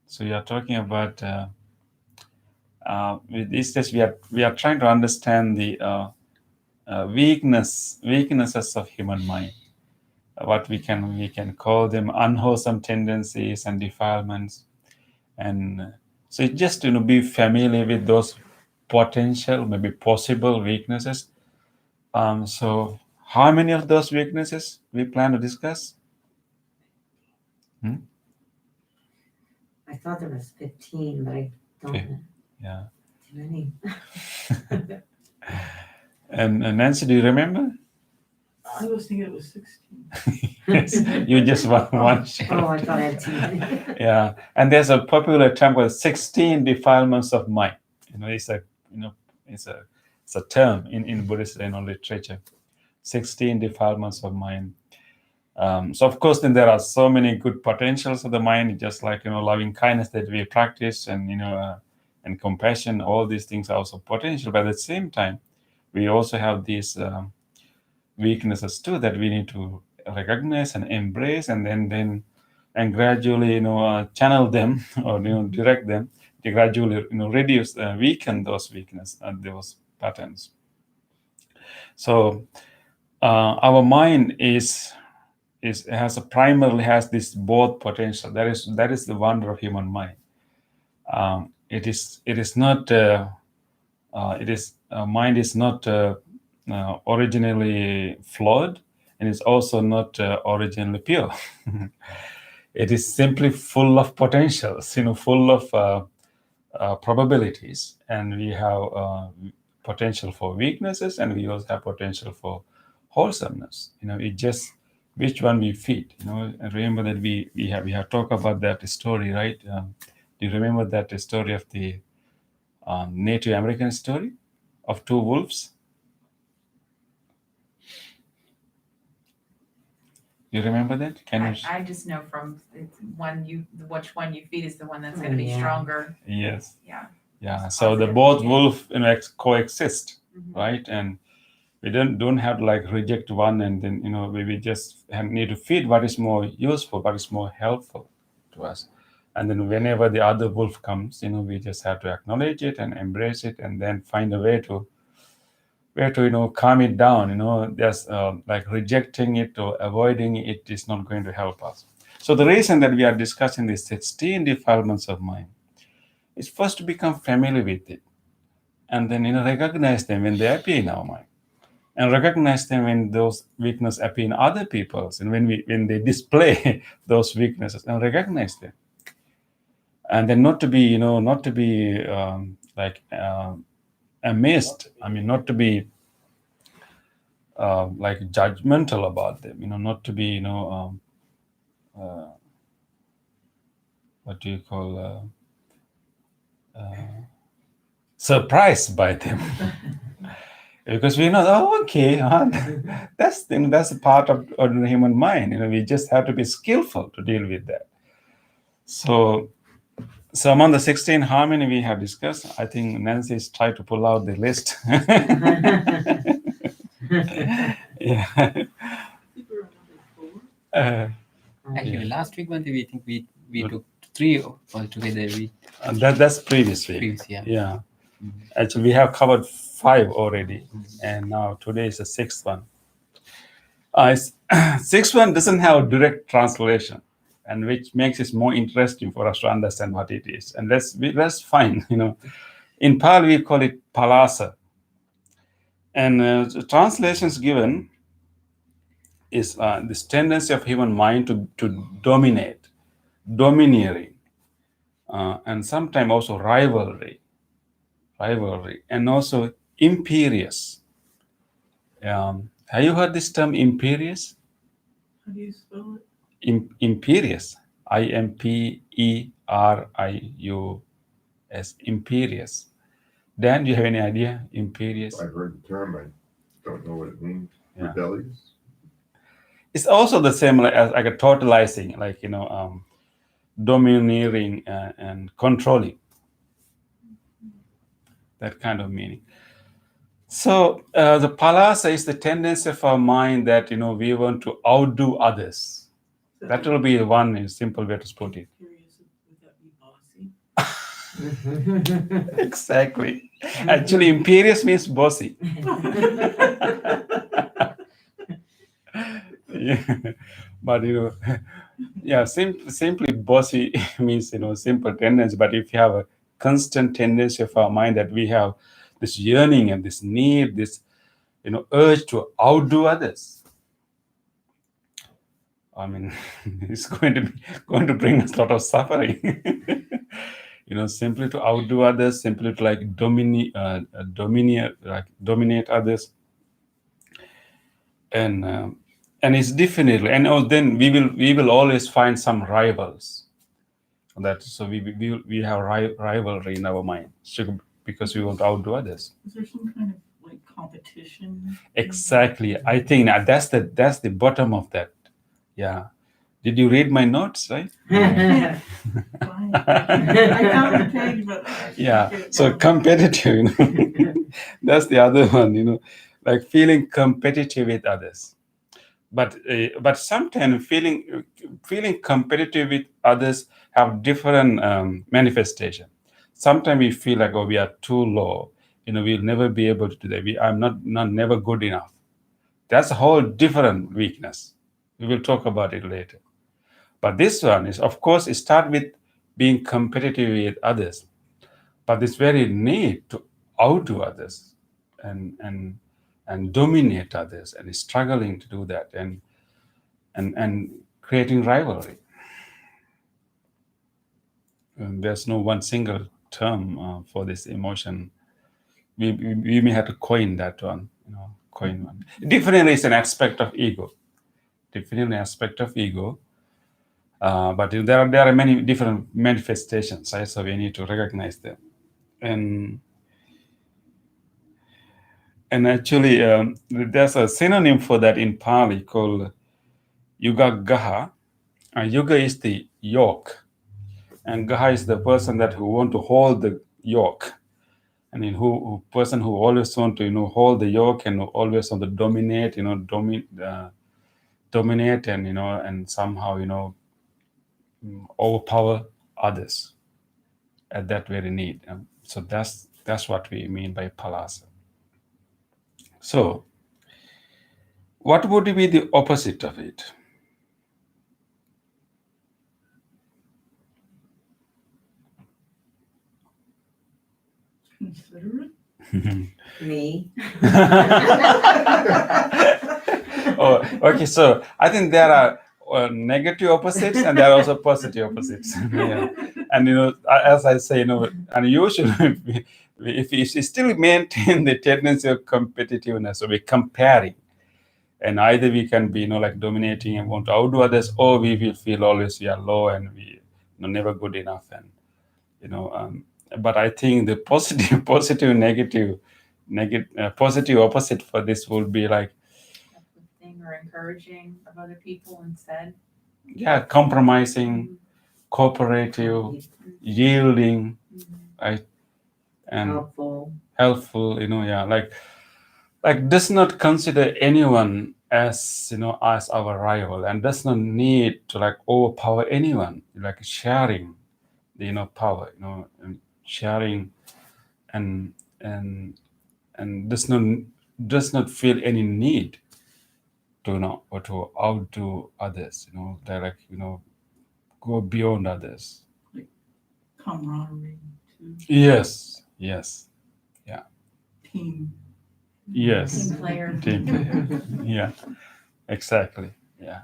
So we are talking about these days we are trying to understand the weaknesses of human mind. What we can call them unwholesome tendencies and defilements, and so just be familiar with those potential, maybe possible weaknesses. So how many of those weaknesses we plan to discuss? I thought there was 15, but I don't Okay. know. Yeah. Too many. And Nancy, do you remember? I was thinking it was 16. Yes, you just one Oh, one oh, shot. I thought I had too many. Yeah, and there's a popular term called 16 defilements of mind. It's a it's a term in Buddhist literature. 16 defilements of mind. So of course, then there are so many good potentials of the mind, just like loving kindness that we practice, and and compassion. All these things are also potential, but at the same time, we also have these weaknesses too that we need to recognize and embrace, and then gradually channel them or direct them to gradually reduce weaken those weakness and those patterns. So our mind primarily has this both potential. That is the wonder of human mind. It is not mind is not originally flawed, and it's also not originally pure. It is simply full of potentials, full of probabilities, and we have potential for weaknesses, and we also have potential for wholesomeness. It just which one we feed. And remember that we have talked about that story, right? Do you remember that story of the Native American story of two wolves? You remember that? Can you? I just know from which one you feed is the one that's Oh, going to be yeah. stronger. Yes. Yeah. Yeah. It's So the positive both thinking. wolves coexist, Mhm. right? And we don't have to reject one, and then we just need to feed what is more useful, what is more helpful to us. And then whenever the other wolf comes, we just have to acknowledge it and embrace it, and then find a way to calm it down. Just rejecting it or avoiding it is not going to help us. So the reason that we are discussing these 16 defilements of mind is first to become familiar with it, and then recognize them when they appear in our mind, and recognize them when those weaknesses appear in other people's, and when they display those weaknesses, and recognize them, and then not to be amazed. I mean, not to be judgmental about them. Not to be what do you call surprised by them. Because we know, okay, that's a part of the human mind. We just have to be skillful to deal with that. So among the 16 harmony we have discussed, I think Nancy's tried to pull out the list. Yeah. I think we're on number 4. Actually, last week, we think we took 3 altogether. That's previous week. Previous, yeah. Yeah. Actually, we have covered 5 already, and now today is the 6th one. 6th one doesn't have direct translation, and which makes it more interesting for us to understand what it is. And that's fine. In Pali we call it palasa, and the translations given is this tendency of human mind to dominate, domineering, and sometimes also rivalry, and also imperious. Have you heard this term, imperious? How do you spell it? Imperious, imperius, imperious. Dan, do you have any idea? Imperious. I've heard the term. I don't know what it means. Yeah. Rebellious. It's also the same as a totalizing, domineering and controlling. That kind of meaning. So the palasa is the tendency of our mind that we want to outdo others. That will be one simple way to put it. Curious, would that be bossy? Exactly. Actually, imperious means bossy. Yeah. But simply bossy means simple tendency. But if you have a constant tendency of our mind that we have this yearning and this need, this urge to outdo others, I mean, it's going to bring us a lot of suffering. Simply to outdo others, simply to like dominate others, and it's definitely, and then we will always find some rivals. So we have rivalry in our mind, because we want to outdo others. Is there some kind of like competition? Exactly. I think that's the bottom of that. Yeah. Did you read my notes, right? Fine. I found the page, but Yeah. So competitive, that's the other one, like feeling competitive with others. But sometimes feeling competitive with others have different manifestation. Sometimes we feel like, oh, we are too low. We'll never be able to do that. I'm not never good enough. That's a whole different weakness. We will talk about it later. But this one is, of course, it starts with being competitive with others. But it's very neat to outdo others and dominate others, and struggling to do that, and creating rivalry. And there's no one single term for this emotion. We may have to coin that one, coin one. Definitely, it's an aspect of ego. Definitely, an aspect of ego. But there are many different manifestations, right? So we need to recognize them. And actually, there's a synonym for that in Pali called Yuga Gaha. Yuga is the yoke, and Gaha is the person who want to hold the yoke. And who person who always want to hold the yoke and always want to dominate, dominate and and somehow overpower others at that very need. So that's what we mean by palasa. So what would be the opposite of it? considerate. Me. Oh, okay. So I think there are negative opposites and there are also positive opposites. Yeah. And as I say, and usually if you still maintain the tendency of competitiveness, so we're comparing, and either we can be like dominating and want to outdo others, or we will feel always we are low and we never good enough, and but I think the positive positive opposite for this would be like Uplifting or encouraging of other people instead. Yeah, compromising, cooperative, yielding, right, and helpful. Yeah, like does not consider anyone as as our rival, and does not need to like overpower anyone. Like sharing, the power, and sharing, and does not feel any need to or to outdo others. They're like go beyond others. Camaraderie too. Yes. Team. Yes. Team player. Team player. Yeah. Exactly. Yeah.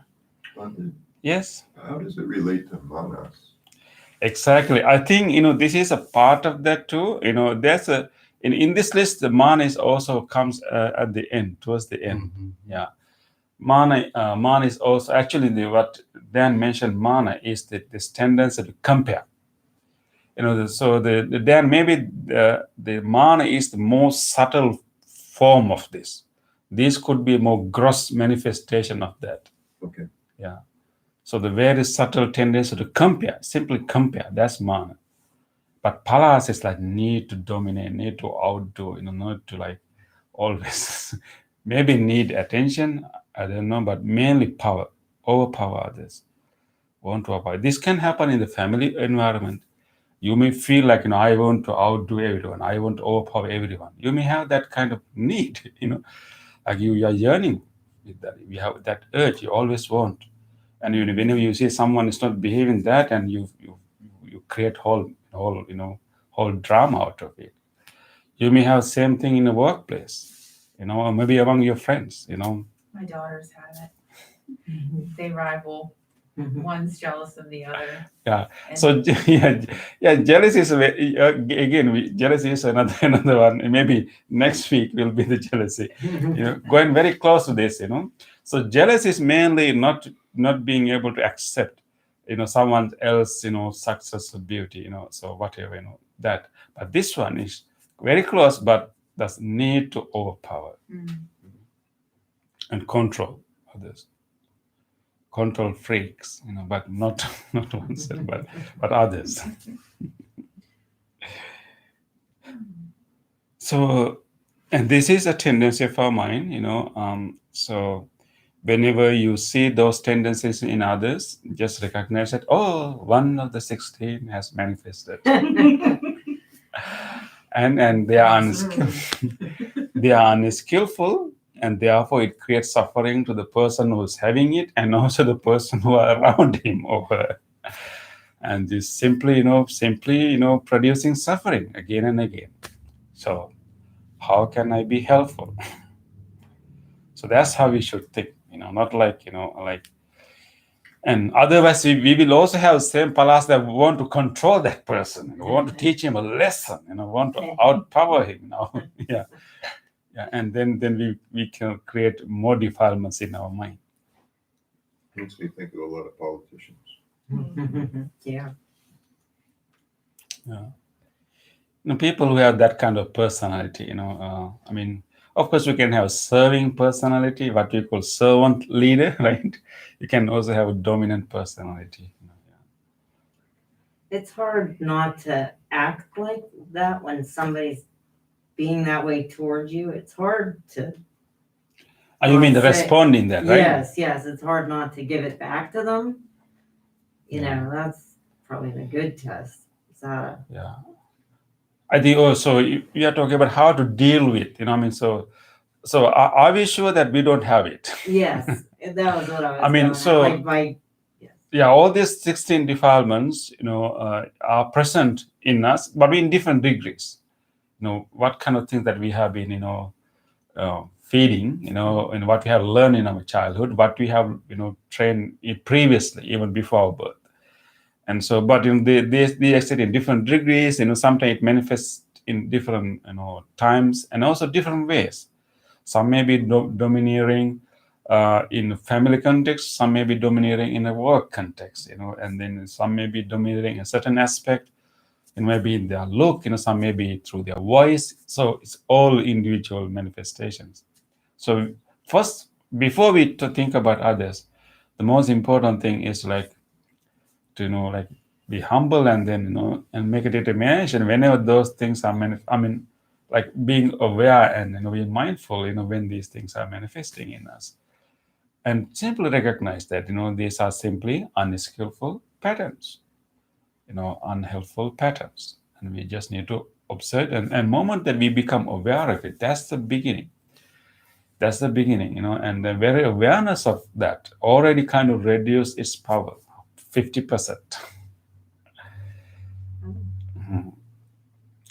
Yes. How does it relate to manas? Exactly. I think this is a part of that too. There's in this list, the mana is also comes at the end, towards the end. Mhm. Yeah. Mana is also actually what Dan mentioned. Mana is this tendency to compare. So Dan, maybe the mana is the most subtle form of this. This could be a more gross manifestation of that. Okay. Yeah. So the very subtle tendency to compare, simply compare, that's mana. But palas is like need to dominate, need to outdo, not to like always maybe need attention, I don't know, but mainly power, overpower others, want to overpower. This can happen in the family environment. You may feel like, I want to outdo everyone, I want to overpower everyone. You may have that kind of need, like you are yearning with that. You have that urge, you always want. And whenever you see someone is not behaving that, and you create whole drama out of it. You may have same thing in the workplace, or maybe among your friends. My daughters have it. They rival. Mhm. One's jealous of the other. Yeah. And So jealousy is again. Jealousy is another one. Maybe next week will be the jealousy. Going very close to this. So jealousy is mainly not being able to accept, someone else, success or beauty. So whatever, that. But this one is very close, but does need to overpower and control others. Control freaks, but not oneself, but others. So, and this is a tendency of our mind, so whenever you see those tendencies in others, just recognize that, oh, one of the 16 has manifested. and they are unskillful. They are unskillful, and therefore it creates suffering to the person who's having it and also the person who are around him or her. And this simply producing suffering again and again. So how can I be helpful? So that's how we should think, not like, and otherwise we will also have same palas that want to control that person, want to teach him a lesson, want to outpower him, yeah. And then we can create more defilements in our mind. Makes me think of a lot of politicians. Yeah. People who have that kind of personality, I mean, of course, we can have serving personality, what we call servant leader, right? You can also have a dominant personality. It's hard not to act like that when somebody's being that way towards you. It's hard to. You mean the Say- responding that, right? Yes. It's hard not to give it back to them. That's probably a good test. Yeah. I think also you are talking about how to deal with, so are we sure that we don't have it? Yes, that was what I was. I mean, going at. so- Like my. Yeah, all these 16 defilements, are present in us, but in different degrees. What kind of things that we have been, feeding, and what we have learned in our childhood, what we have, trained it previously, even before our birth. And so, but they exist in different degrees. Sometimes it manifests in different, times and also different ways. Some may be domineering in a family context. Some may be domineering in a work context. And then some may be domineering in a certain aspect. It may be in their look. Some may be through their voice. So it's all individual manifestations. So first, before we think about others, the most important thing is to be humble and then and make a determination whenever those things are being aware and being mindful when these things are manifesting in us, and simply recognize that these are simply unskillful patterns, unhelpful patterns, and we just need to observe, and moment that we become aware of it, that's the beginning. That's the beginning, and the very awareness of that already kind of reduce its power 50%.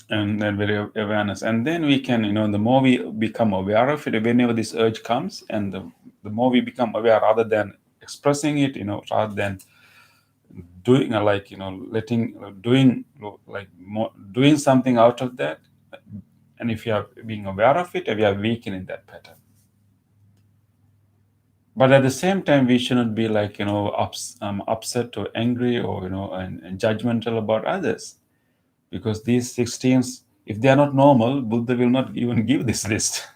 And then very awareness, and then we can, the more we become aware of it, whenever this urge comes, and the more we become aware, rather than expressing it, rather than doing doing something out of that, and if you are being aware of it, we are weakening that pattern. But at the same time, we shouldn't be upset or angry or and judgmental about others. Because these 16s, if they are not normal, Buddha will not even give this list.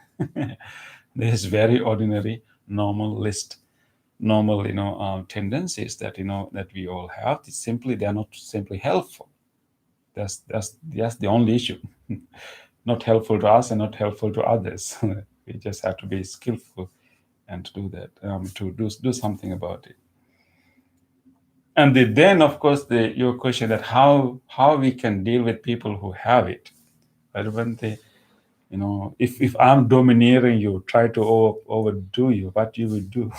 This is very ordinary, normal list, normal, tendencies that that we all have. They are not simply helpful. That's the only issue. Not helpful to us and not helpful to others. We just have to be skillful and to do that, to do something about it. And then, of course, your question that how we can deal with people who have it. When they, if I'm domineering you, try to overdo you, what you will do?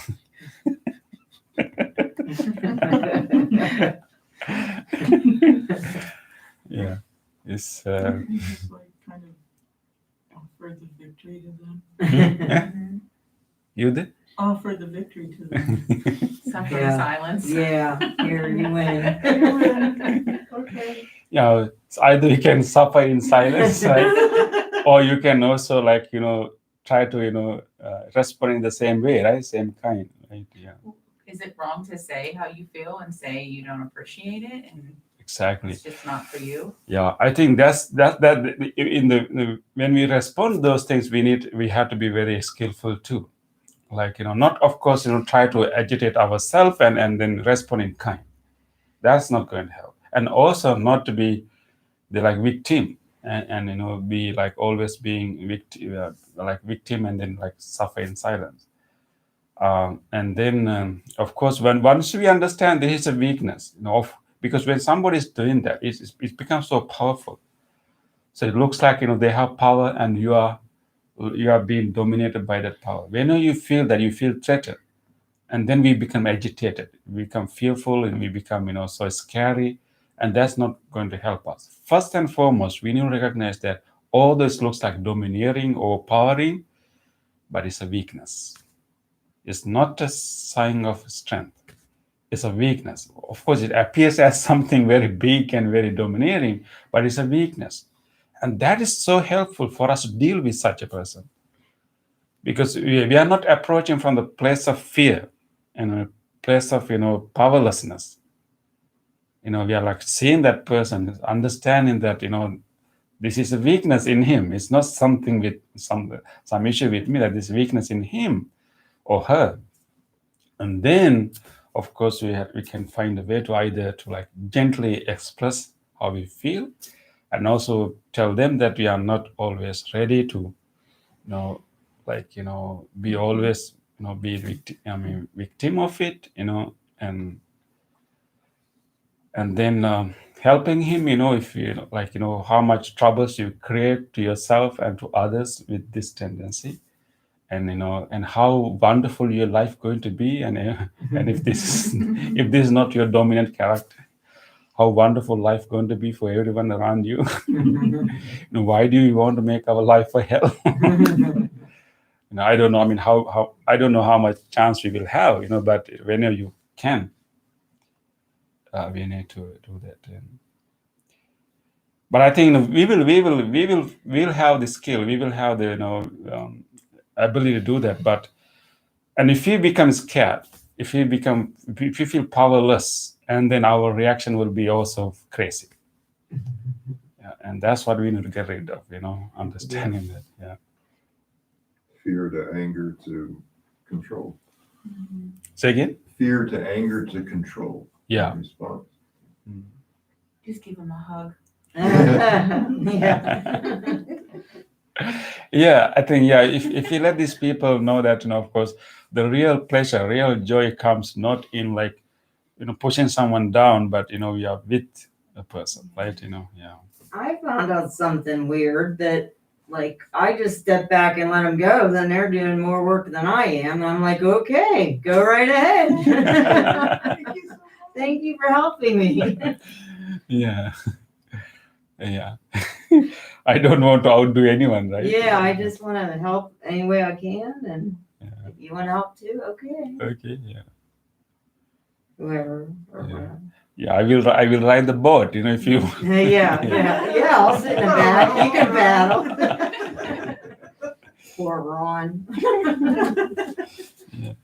Yeah, it's You just kind of offer the victory to them. you did. offer the victory to them. Suffer in Yeah. silence. Yeah, here you win. You win. Okay. It's either you can suffer in silence, right? Or you can also try to respond in the same way, right? Same kind, right? Yeah, Is it wrong to say how you feel and say you don't appreciate it and exactly. it's just not for you? Yeah, I think that in the when we respond those things, we have to be very skillful too. Not of course try to agitate ourselves and then respond in kind. That's not going to help. And also not to be the victim and be always being victim and then suffer in silence. And then of course once we understand this is a weakness, because when somebody is doing that, it becomes so powerful. So it looks like they have power and you are being dominated by that power. When you feel that, you feel threatened, and then we become agitated, we become fearful, and we become so scary, and that's not going to help us. First and foremost, we need to recognize that all this looks like domineering or powering, but it's a weakness. It's not a sign of strength. It's a weakness. Of course, it appears as something very big and very domineering, but it's a weakness. And that is so helpful for us to deal with such a person, because we are not approaching from the place of fear and a place of powerlessness. We are seeing that person, understanding that this is a weakness in him. It's not something with some issue with me, that this weakness in him or her. And then of course we can find a way to either to gently express how we feel, and also tell them that we are not always ready to be always be victim of it, and then helping him, if how much troubles you create to yourself and to others with this tendency, and and how wonderful your life going to be, and if this is not your dominant character, how wonderful life going to be for everyone around you. Why do you want to make our life a hell? I don't know. I mean, how I don't know how much chance we will have, but whenever you can, we need to do that. But I think we'll have the skill. We will have the ability to do that. And if we become scared, if we feel powerless, and then our reaction will be also crazy. Yeah, and that's what we need to get rid of. Understanding that. Yeah. Fear to anger to control. Say again. Fear to anger to control. Yeah. Response. Just give them a hug. Yeah. Yeah, I think if you let these people know that of course the real pleasure, real joy comes not in pushing someone down, but we are with a person, right? Yeah. I found out something weird that I just step back and let them go, then they're doing more work than I am. I'm like, okay, go right ahead. Thank you so much. Thank you for helping me. Yeah. Yeah. I don't want to outdo anyone, right? Yeah, I just want to help any way I can, and Yeah. if you want to help too, okay. Okay. Yeah. Whoever or Yeah. whatever. Yeah. I will ride the boat. If you. Yeah. I'll sit in the back. You can paddle. Poor Ron. Yeah.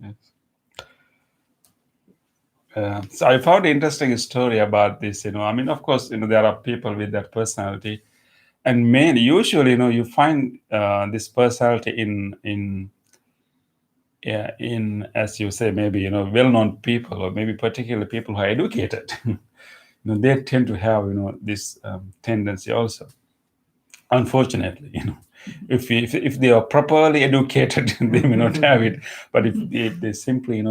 Yes. So I found an interesting story about this. I mean, of course, there are people with that personality, and usually, you find this personality in as you say, maybe well-known people, or maybe particularly people who are educated. They tend to have this tendency also. Unfortunately, if they are properly educated, they may not have it. But if they simply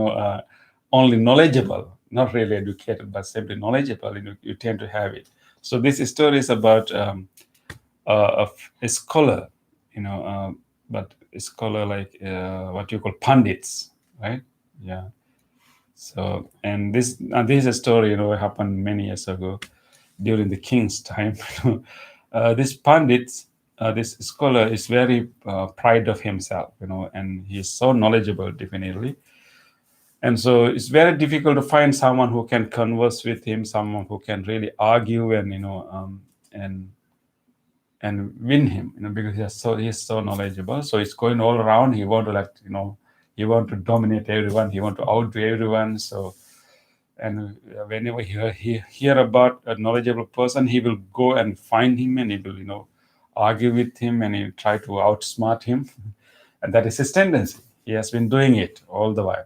only knowledgeable, not really educated, but simply knowledgeable, you tend to have it. So this story is about a scholar, but a scholar like what you call pundits, right? Yeah. So, and this is a story happened many years ago during the king's time. These pundits this scholar is very proud of himself, and he's so knowledgeable, definitely. And so it's very difficult to find someone who can converse with him, someone who can really argue and and win him, because he's so knowledgeable. So it's going all around. He want to he want to dominate everyone. He want to outdo everyone. So, and whenever he hear about a knowledgeable person, he will go and find him, and he will argue with him, and he try to outsmart him. And that is his tendency. He has been doing it all the while.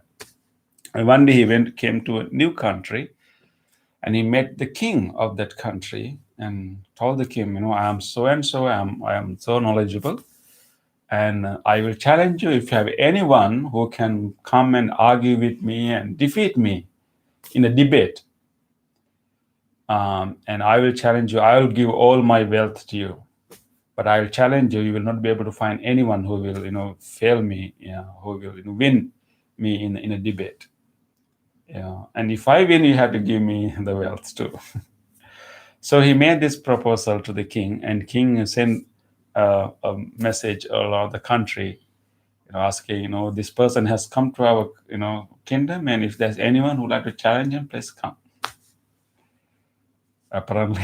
And one day he came to a new country, and he met the king of that country and told the king, I am so and so, I am so knowledgeable, and I will challenge you if you have anyone who can come and argue with me and defeat me in a debate. And I will challenge you. I will give all my wealth to you, but I will challenge you. You will not be able to find anyone who will, fail me, who will win me in a debate. And if I win, you have to give me the wealth too. So he made this proposal to the king, and king sent a message around the country, asking, this person has come to our, kingdom, and if there's anyone who would like to challenge him, please come. Apparently,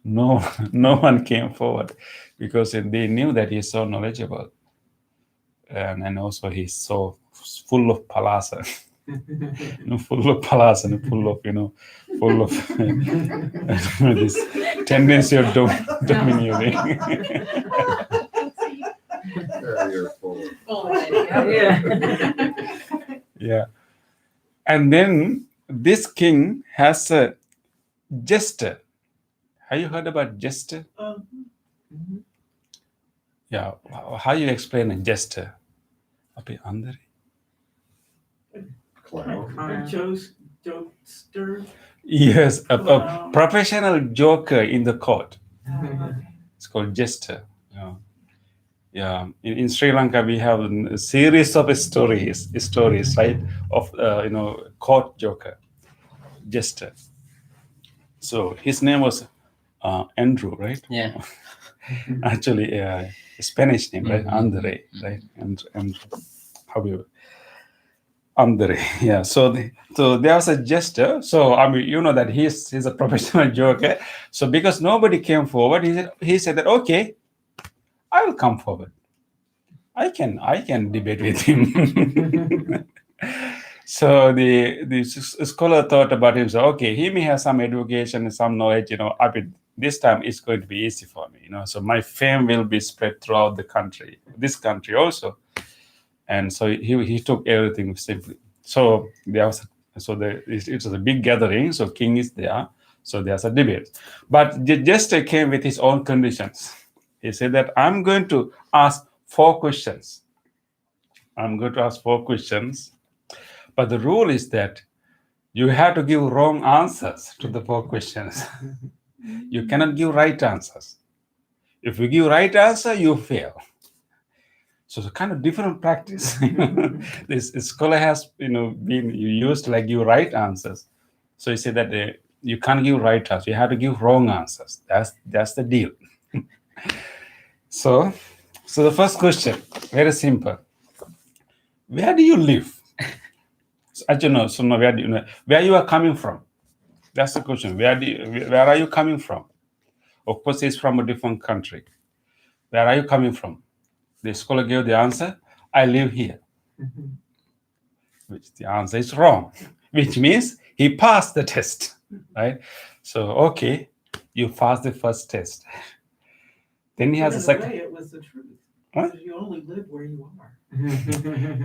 no one came forward, because they knew that he's so knowledgeable, and also he's so full of palasa. Full of palace and full of this tendency of domineering. You're full of- Full of it, Yeah. And then this king has a jester. Have you heard about jester? Yeah. How you explain a jester? Api Andari? Clown. A jokester. Yes, a professional joker in the court. It's called jester. Yeah. In Sri Lanka, we have a series of stories, right, of court joker, jester. So his name was Andrew, right? Yeah. Actually, Spanish name, right? Andre, right? And how do you? Andre, yeah. So there was a jester. So that he's a professional joker. So because nobody came forward, he said that, okay, I will come forward. I can debate with him. So the scholar thought about him. So okay, he may have some education and some knowledge. This time it's going to be easy for me. So my fame will be spread throughout the country, this country also. And so he took everything simply. So it was a big gathering. So king is there. So there's a debate. But the jester came with his own conditions. He said that I'm going to ask 4 questions. But the rule is that you have to give wrong answers to the 4 questions. You cannot give right answers. If you give right answer, you fail. So it's a kind of different practice. This scholar has been used to give right answers. So he said that you can't give right answers. You have to give wrong answers. That's the deal. So the first question, very simple. Where do you live? Where you are coming from? That's the question. Where are you coming from? Of course, he's from a different country. Where are you coming from? The scholar gave the answer, I live here. Which the answer is wrong, which means he passed the test, right? So, okay, you passed the first test. Then he has a second. It was the truth. What? Because you only live where you are.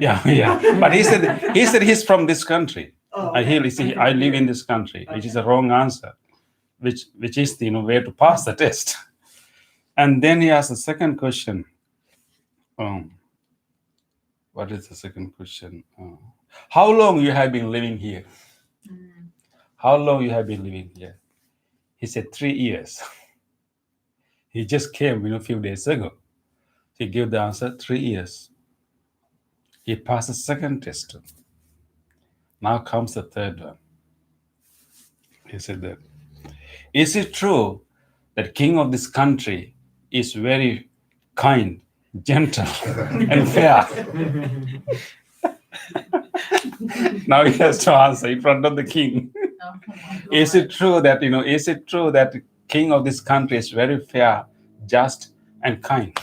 Yeah. But he said he's from this country. Oh, I live in this country, which is a wrong answer, which is the way to pass the test. And then he has a second question. What is the second question? How long you have been living here? How long you have been living here? He said 3 years. He just came a few days ago. He gave the answer 3 years. He passed the second test. Now comes the third one. He said that, is it true that king of this country is very kind, gentle, and fair. Now he has to answer in front of the king. Oh my Is God. it true that, is it true that the king of this country is very fair, just, and kind?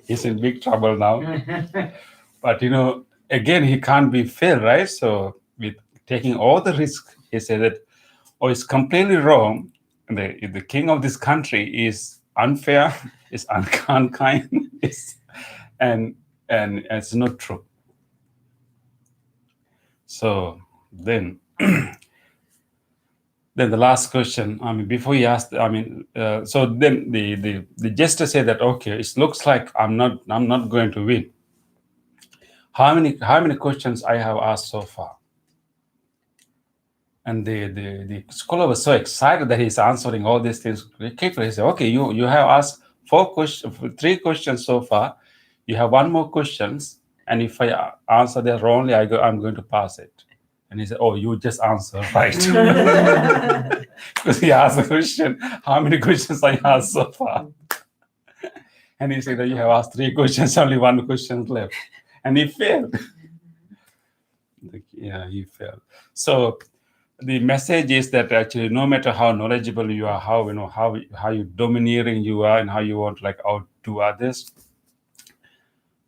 He's in big trouble now. But, again, he can't be fair, right? So with taking all the risk, he said that, it's completely wrong. The king of this country is unfair, is unkind, and it's not true. So then, then the last question. Before he asked, so then the jester said that, okay, it looks like I'm not going to win. How many questions I have asked so far? And the scholar was so excited that he's answering all these things quickly. He said, okay, you have asked 3 questions so far. You have 1 more questions, and if I answer that wrongly, I'm going to pass it. And he said, oh, you just answer right. Because he asked the question, how many questions I asked so far? And he said that you have asked 3 questions, only 1 question left. And he failed. Yeah, he failed. So the message is that actually, no matter how knowledgeable you are, how you domineering you are, and how you want to outdo others,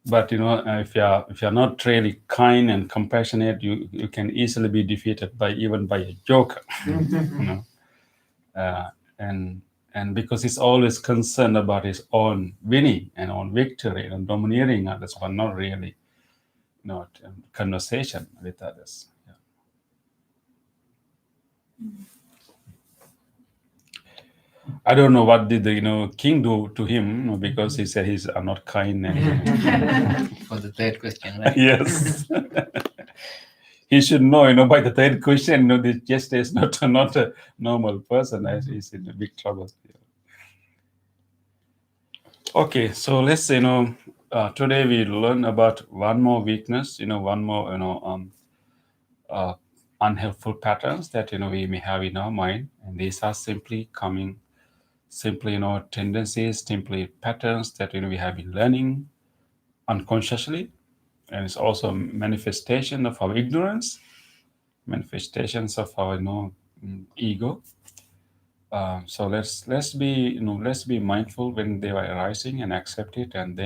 but if you're not really kind and compassionate, you can easily be defeated even by a joker. And because he's always concerned about his own winning and own victory and domineering others, but not really conversation with others. I don't know what did the king do to him, because he said he's not kind. And, For the third question, right? yes. He should know, by the third question, this jester is not a normal person. He's in big trouble. Okay, so let's today we learn about one more weakness, one more unhelpful patterns that we may have in our mind, and these are simply tendencies, simply patterns that we have been learning unconsciously, and it's also manifestation of our ignorance, manifestations of our ego. So let's be mindful when they are arising and accept it, and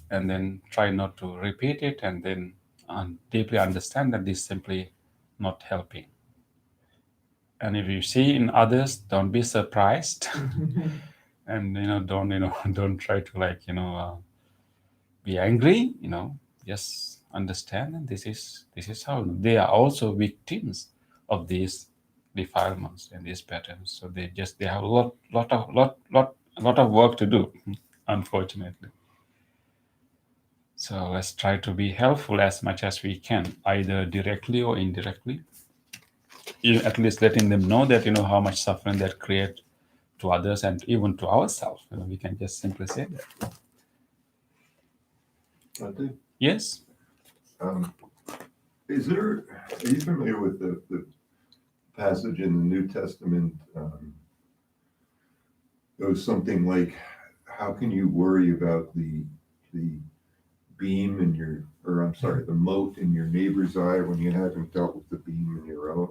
then try not to repeat it, and then deeply understand that this is simply not helping. And if you see in others, don't be surprised, and don't try to be angry. Just understand, and this is how they are also victims of these defilements and these patterns. So they have a lot of work to do, unfortunately. So let's try to be helpful as much as we can, either directly or indirectly. At least letting them know that how much suffering that create to others and even to ourselves. We can just simply say that. I do. Yes. Are you familiar with the passage in the New Testament? It was something like, how can you worry about the beam in the mote in your neighbor's eye when you haven't dealt with the beam in your own?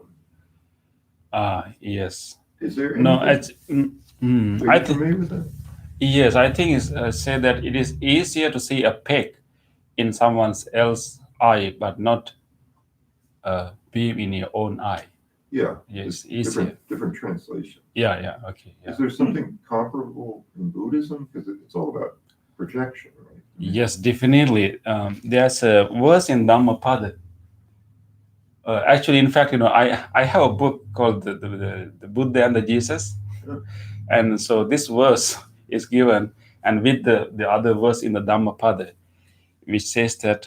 Yes. Is there No, anything? Are you familiar with that? Yes, I think it's said that it is easier to see a peg in someone else's eye, but not a beam in your own eye. Yeah. Yes, It's easier. different translation. Yeah, okay. Yeah. Is there something comparable in Buddhism? Because it's all about projection, right? Yes, definitely. There's a verse in Dhammapada. Actually, in fact, I have a book called the Buddha and the Jesus, and so this verse is given, and with the other verse in the Dhammapada, which says that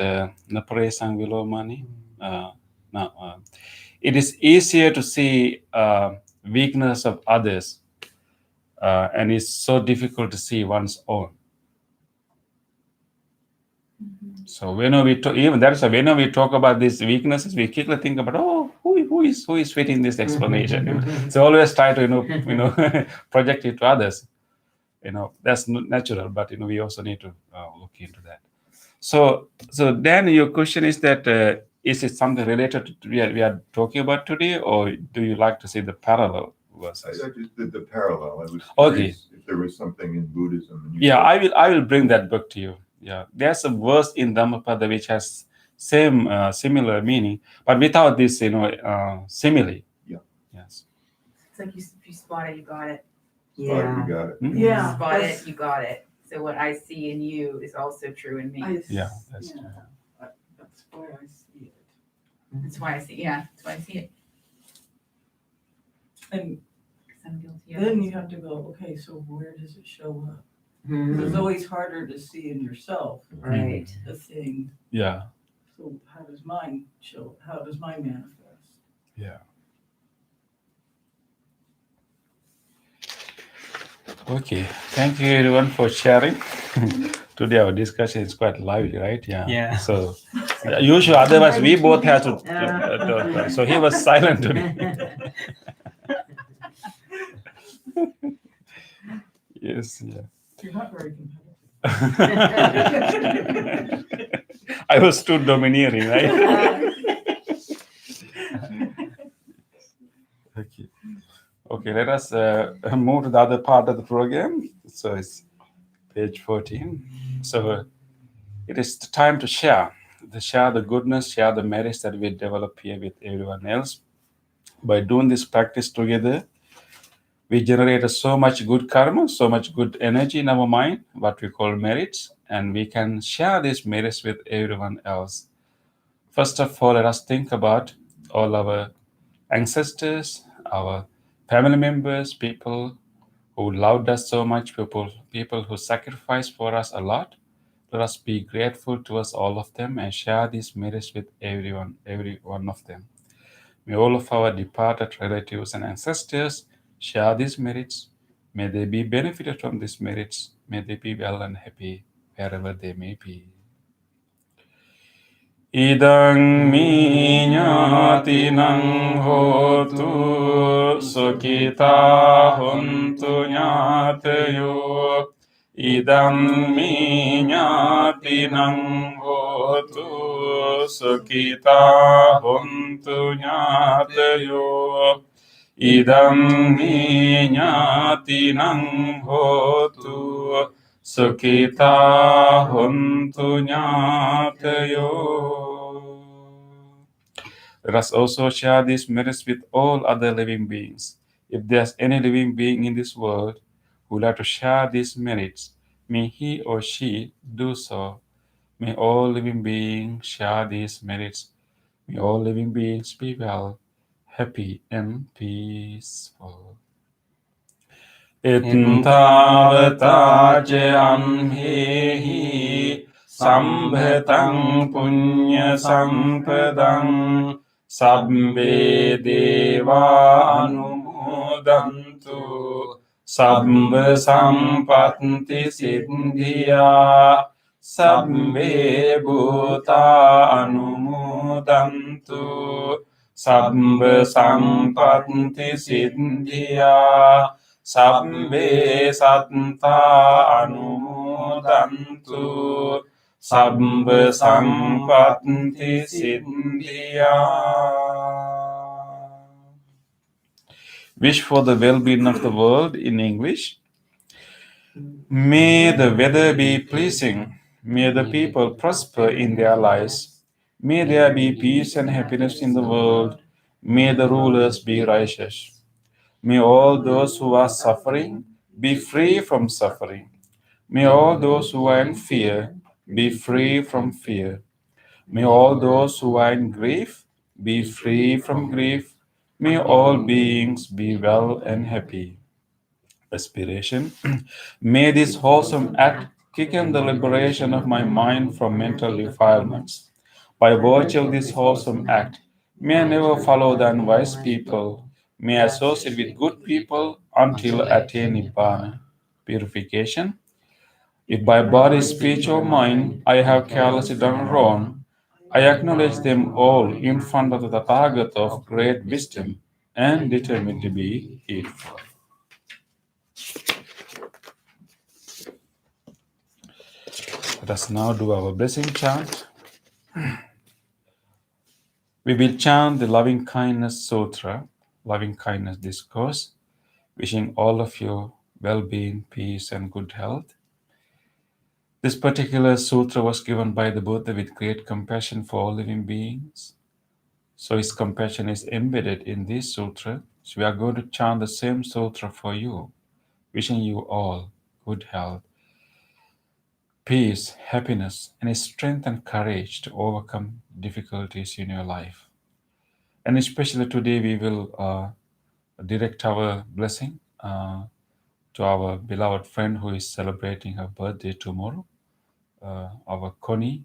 Napare Sangvilomani. It is easier to see weakness of others, and it's so difficult to see one's own. So when we talk about these weaknesses, we quickly think about, who is fitting this explanation? So always try to project it to others. That's natural, but we also need to look into that. So then your question is that is it something related to we are talking about today, or do you like to see the parallel I verses? just did the parallel. I was Okay. curious if there was something in Buddhism. And you Yeah, said- I will bring that book to you. Yeah, there's a verse in Dhammapada which has same similar meaning, but without this simile. Yeah. Yes. It's like if you spot it, you got it. Oh, Yeah. you got it. Hmm? Yeah. Spot that's- it, you got it. So what I see in you is also true in me. Yeah, that's true. That's why I see it. That's why I see. Yeah, that's why I see it. And 'Cause I'm guilty of then it. you have to go, okay, so where does it show up? Mhm. It's always harder to see in yourself Right. the thing. Yeah. So how does mine show? How does mine manifest? Yeah. Okay. Thank you everyone for sharing. Today our discussion is quite lively, right? Yeah. Yeah. So usually, otherwise we both have to Yeah. talk. Right? So he was silent today. Yes. Yeah. You're not very competitive. I was too domineering, right? Okay. Okay, let us move to the other part of the program. So it's page 14. So it is the time to share the goodness, share the merits that we develop here with everyone else. By doing this practice together, we generate so much good karma, so much good energy in our mind, what we call merits, and we can share these merits with everyone else. First of all, let us think about all our ancestors, our family members, people who loved us so much, people who sacrificed for us a lot. Let us be grateful towards all of them and share these merits with every one of them. May all of our departed relatives and ancestors share these merits. May they be benefited from these merits. May they be well and happy wherever they may be. Idang mi ñātinang hotu sukita hontu ñātayo. Idang mi ñātinang hotu sukita hontu ñātayo. Idang mi ñātinang hotu sukita hontu ñātayo. Let us also share these merits with all other living beings. If there's any living being in this world who would like to share these merits, may he or she do so. May all living beings share these merits. May all living beings be well, happy, and peaceful. Ittavata ce amhehi sambhatam punya sampadam sabbe deva anumodantu sabba sampatti siddhya sabbe bhuta anumodantu sabba sampatti siddhya sabbe satta anumodantu sabba sampatti siddhya. Wish for the well-being of the world in English. May the weather be pleasing. May the people prosper in their lives. May there be peace and happiness in the world. May the rulers be righteous. May all those who are suffering be free from suffering. May all those who are in fear be free from fear. May all those who are in grief be free from grief. May all beings be well and happy. Aspiration. May this wholesome act quicken the liberation of my mind from mental defilements. By virtue of this wholesome act, may I never follow the unwise people. May I associate with good people until I attain Nibbana. Purification. If by body, speech, or mind I have carelessly done wrong, I acknowledge them all in front of the Tathagata of great wisdom and determine to be heedful. Let us now do our blessing chant. We will chant the Loving Kindness Sutra, Loving Kindness Discourse, wishing all of you well-being, peace, and good health. This particular sutra was given by the Buddha with great compassion for all living beings. So his compassion is embedded in this sutra. So we are going to chant the same sutra for you, wishing you all good health, peace, happiness, and strength and courage to overcome difficulties in your life. And especially today, we will direct our blessing to our beloved friend who is celebrating her birthday tomorrow, our Connie.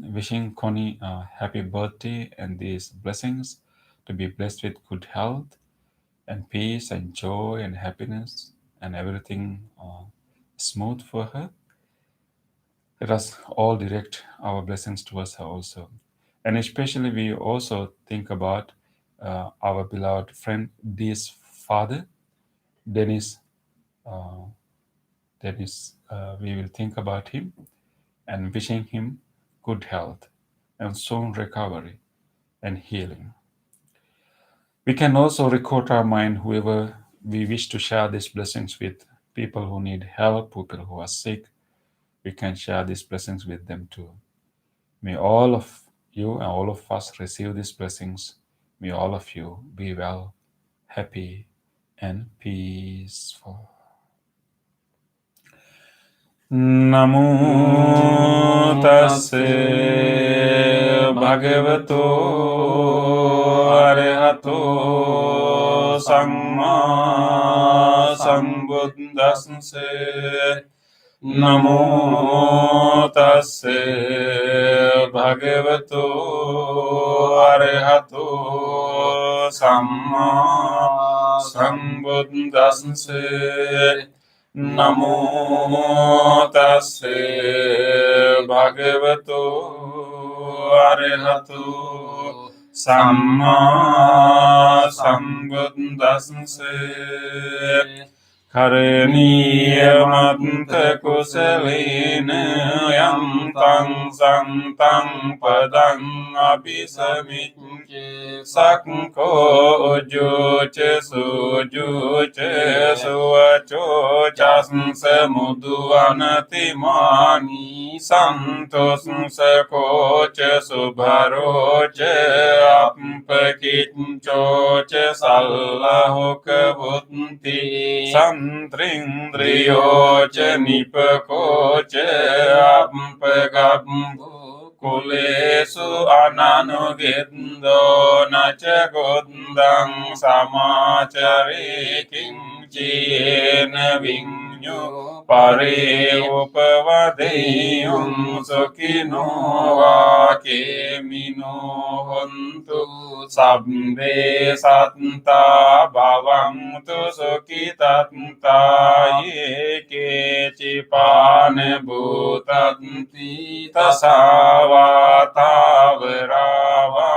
Wishing Connie a happy birthday and these blessings to be blessed with good health and peace and joy and happiness and everything smooth for her. Let us all direct our blessings towards her also. And especially we also think about our beloved friend Dee's father, Dennis. We will think about him and wishing him good health and soon recovery and healing. We can also record our mind whoever we wish to share these blessings with, people who need help, people who are sick. We can share these blessings with them too. May all of you and all of us receive these blessings. May all of you be well, happy, and peaceful. Namo tassa bhagavato arahato samma sambuddhassa. Namo tassa bhagavato arahato samma sambuddhassa. Namo tassa bhagavato arahato samma sambuddhassa. Karaniya kusalena yantang santang padang abhisamicce sakko ujuce sujuce suvaco chasnsa muduvanati mani santos sakoce subharoce ampakiccoce sallahoka buddhi Santringdriyoce nipakoce ampagabbu kulesu ananugindo naca gondang samacari kincina vinyu pare upavadeyum sukino vakemino hontu sabbe satta bhavantu sukitatta ye kecipane bhutanti tasavata virava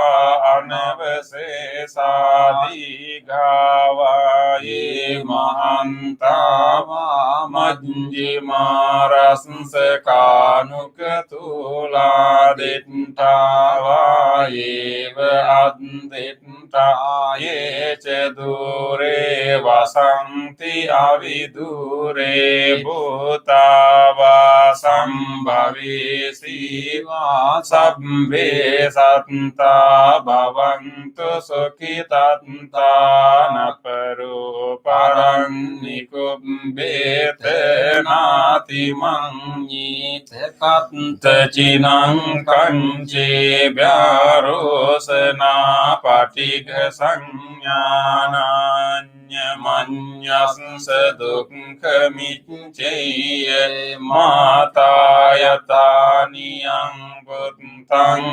anavasesadi gava ye mahantava majjima rasansakanukatula dittava eva additta ye cedure vasanti avidure bhutava sambhavi siva sabbe satta bhavantu sukhitatta naparo parannikubbete nati manyite katta cinang kanci vyarosana patigha sanyananya manyasya dukkhamicceya matayatani puttang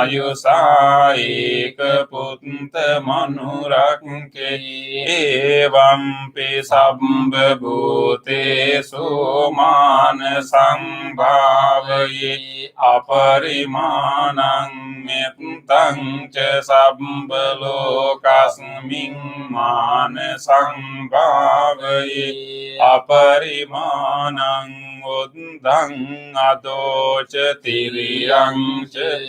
ayusaika putta manurakke evampi sabba bhutesu manasang bhavaye aparimanang mettang ca sabba lokasming manasang bhavaye aparimanang uddhang adocha tiriyang cha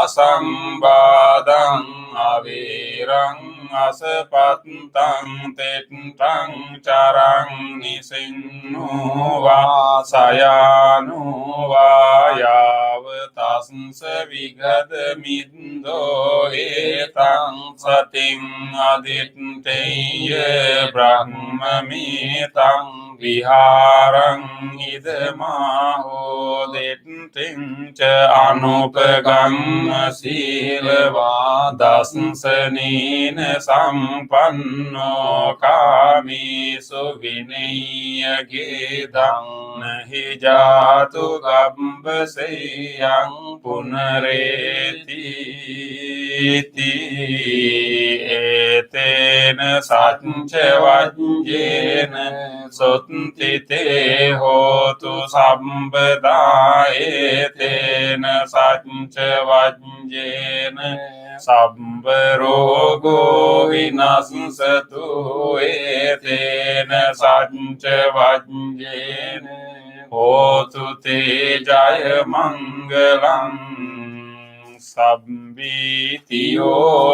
asambadang avirang asapatang tetang charang nisinnu va sayanu va yavatasens vigad mindo etang sating aditteya brahmamitam viharang idamaho detting cha anupagam silva dasansanin sampanno kami suvinaya gedang nahi jatu gambaseyang punareti ti etena satcha vajjena sotthi te hotu sambada etena satcha vajjena Sabbarogo vinasatu etena satcha vajjena hotu te jaya mangalam Sabbitiyo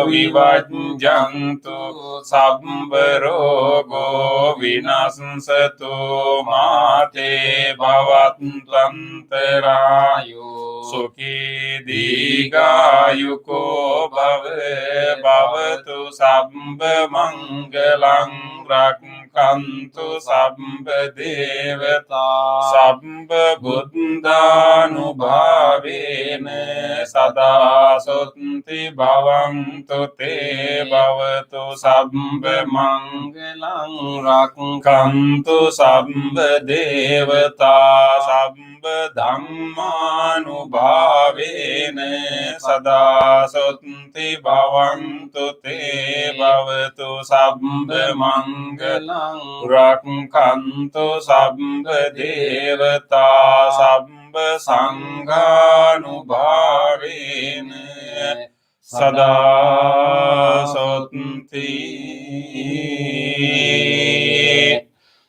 vivajjantu sabbarogo vinasatu mate bhavatantarayo sukhi digayuko bhavatu sabba mangalang rakkantu sabba devata sabba buddhanubhavena sada sotthi bhavantu te bhavatu sabba mangalang rakkantu sabba devata sabba dhammanubhavena sada sotthi bhavantu te bhavatu sabba mangalang rakkantu sabba devata sabba sanghanubhavena sada sotthi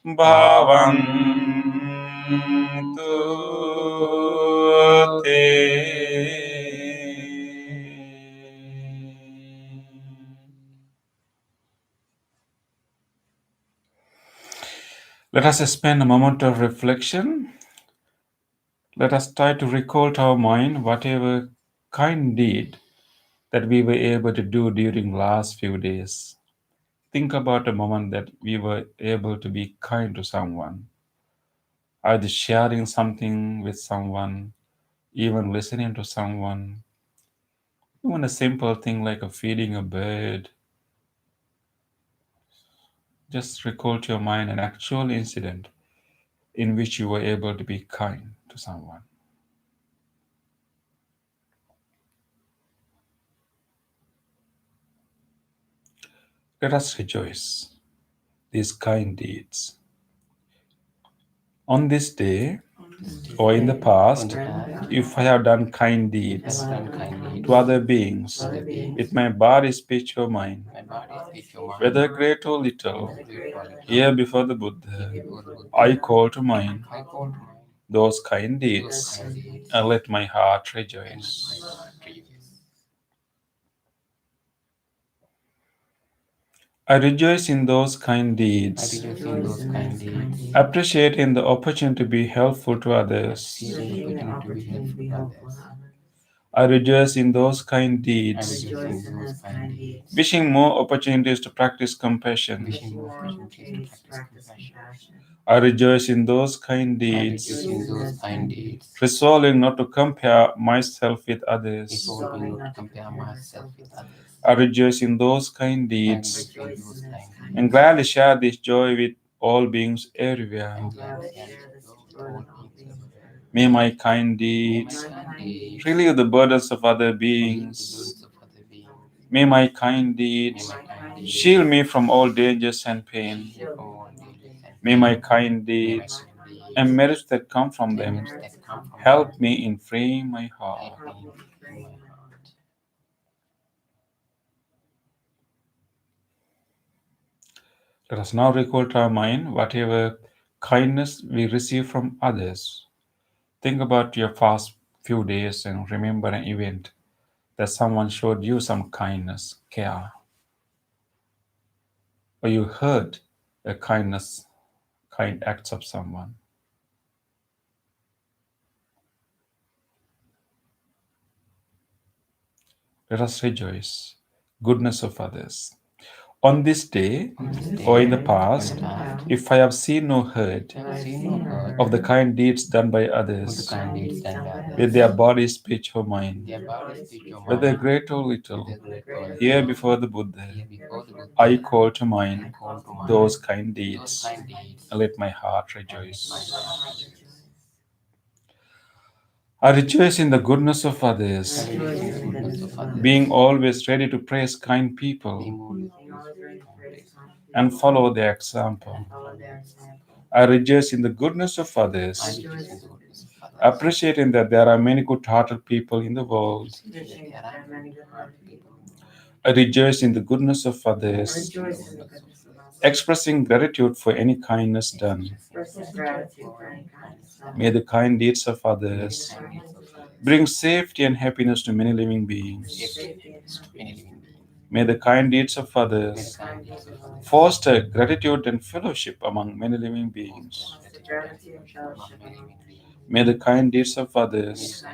bhavantu te. Let us spend a moment of reflection. Let us try to recall to our mind whatever kind deed that we were able to do during last few days. Think about a moment that we were able to be kind to someone, either sharing something with someone, even listening to someone, even a simple thing like feeding a bird. Just recall to your mind an actual incident in which you were able to be kind to someone. Let us rejoice these kind deeds. On this day, or in the past, if I have done kind deeds to other beings with my body, speech, or mind, whether great or little, here before the Buddha, I call to mind those kind deeds and let my heart rejoice. I rejoice in those kind deeds, appreciating the opportunity to be helpful to others. I rejoice in those kind deeds, wishing more opportunities to practice compassion. I rejoice in those kind deeds, resolving not to compare myself with others. I rejoice in those kind deeds and gladly share this joy with all beings everywhere. May my kind deeds relieve the burdens of other beings. May my kind deeds shield me from all dangers and pain. May my kind deeds and merits that come from them help me in freeing my heart. Let us now recall to our mind whatever kindness we receive from others. Think about your past few days and remember an event that someone showed you some kindness, care, or you heard a kind acts of someone. Let us rejoice goodness of others. On this day or in the past, if I have seen or heard of the kind deeds done by others with their body, speech, or mind, whether great or little, here before the Buddha, I call to mind those kind deeds and let my heart rejoice. I rejoice in the goodness of others, being always ready to praise kind people and follow their example. I rejoice in the goodness of others, appreciating that there are many good-hearted people in the world. I rejoice in the goodness of others, expressing gratitude for any kindness done. May the kind deeds of others bring safety and happiness to many living beings. May the kind deeds of others foster gratitude and fellowship among many living beings. May the kind deeds of others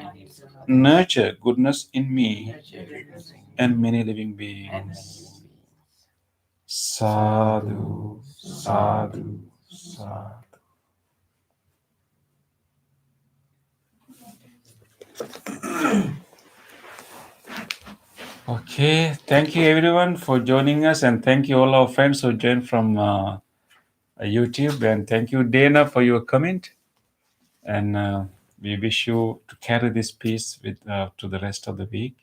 nurture goodness in me and many living beings. Sadhu, sadhu, sadhu. Okay, thank you everyone for joining us, and thank you all our friends who joined from YouTube, and thank you Dana for your comment, and we wish you to carry this peace with to the rest of the week,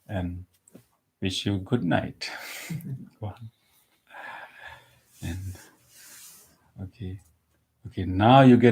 and wish you good night. And okay, now you get the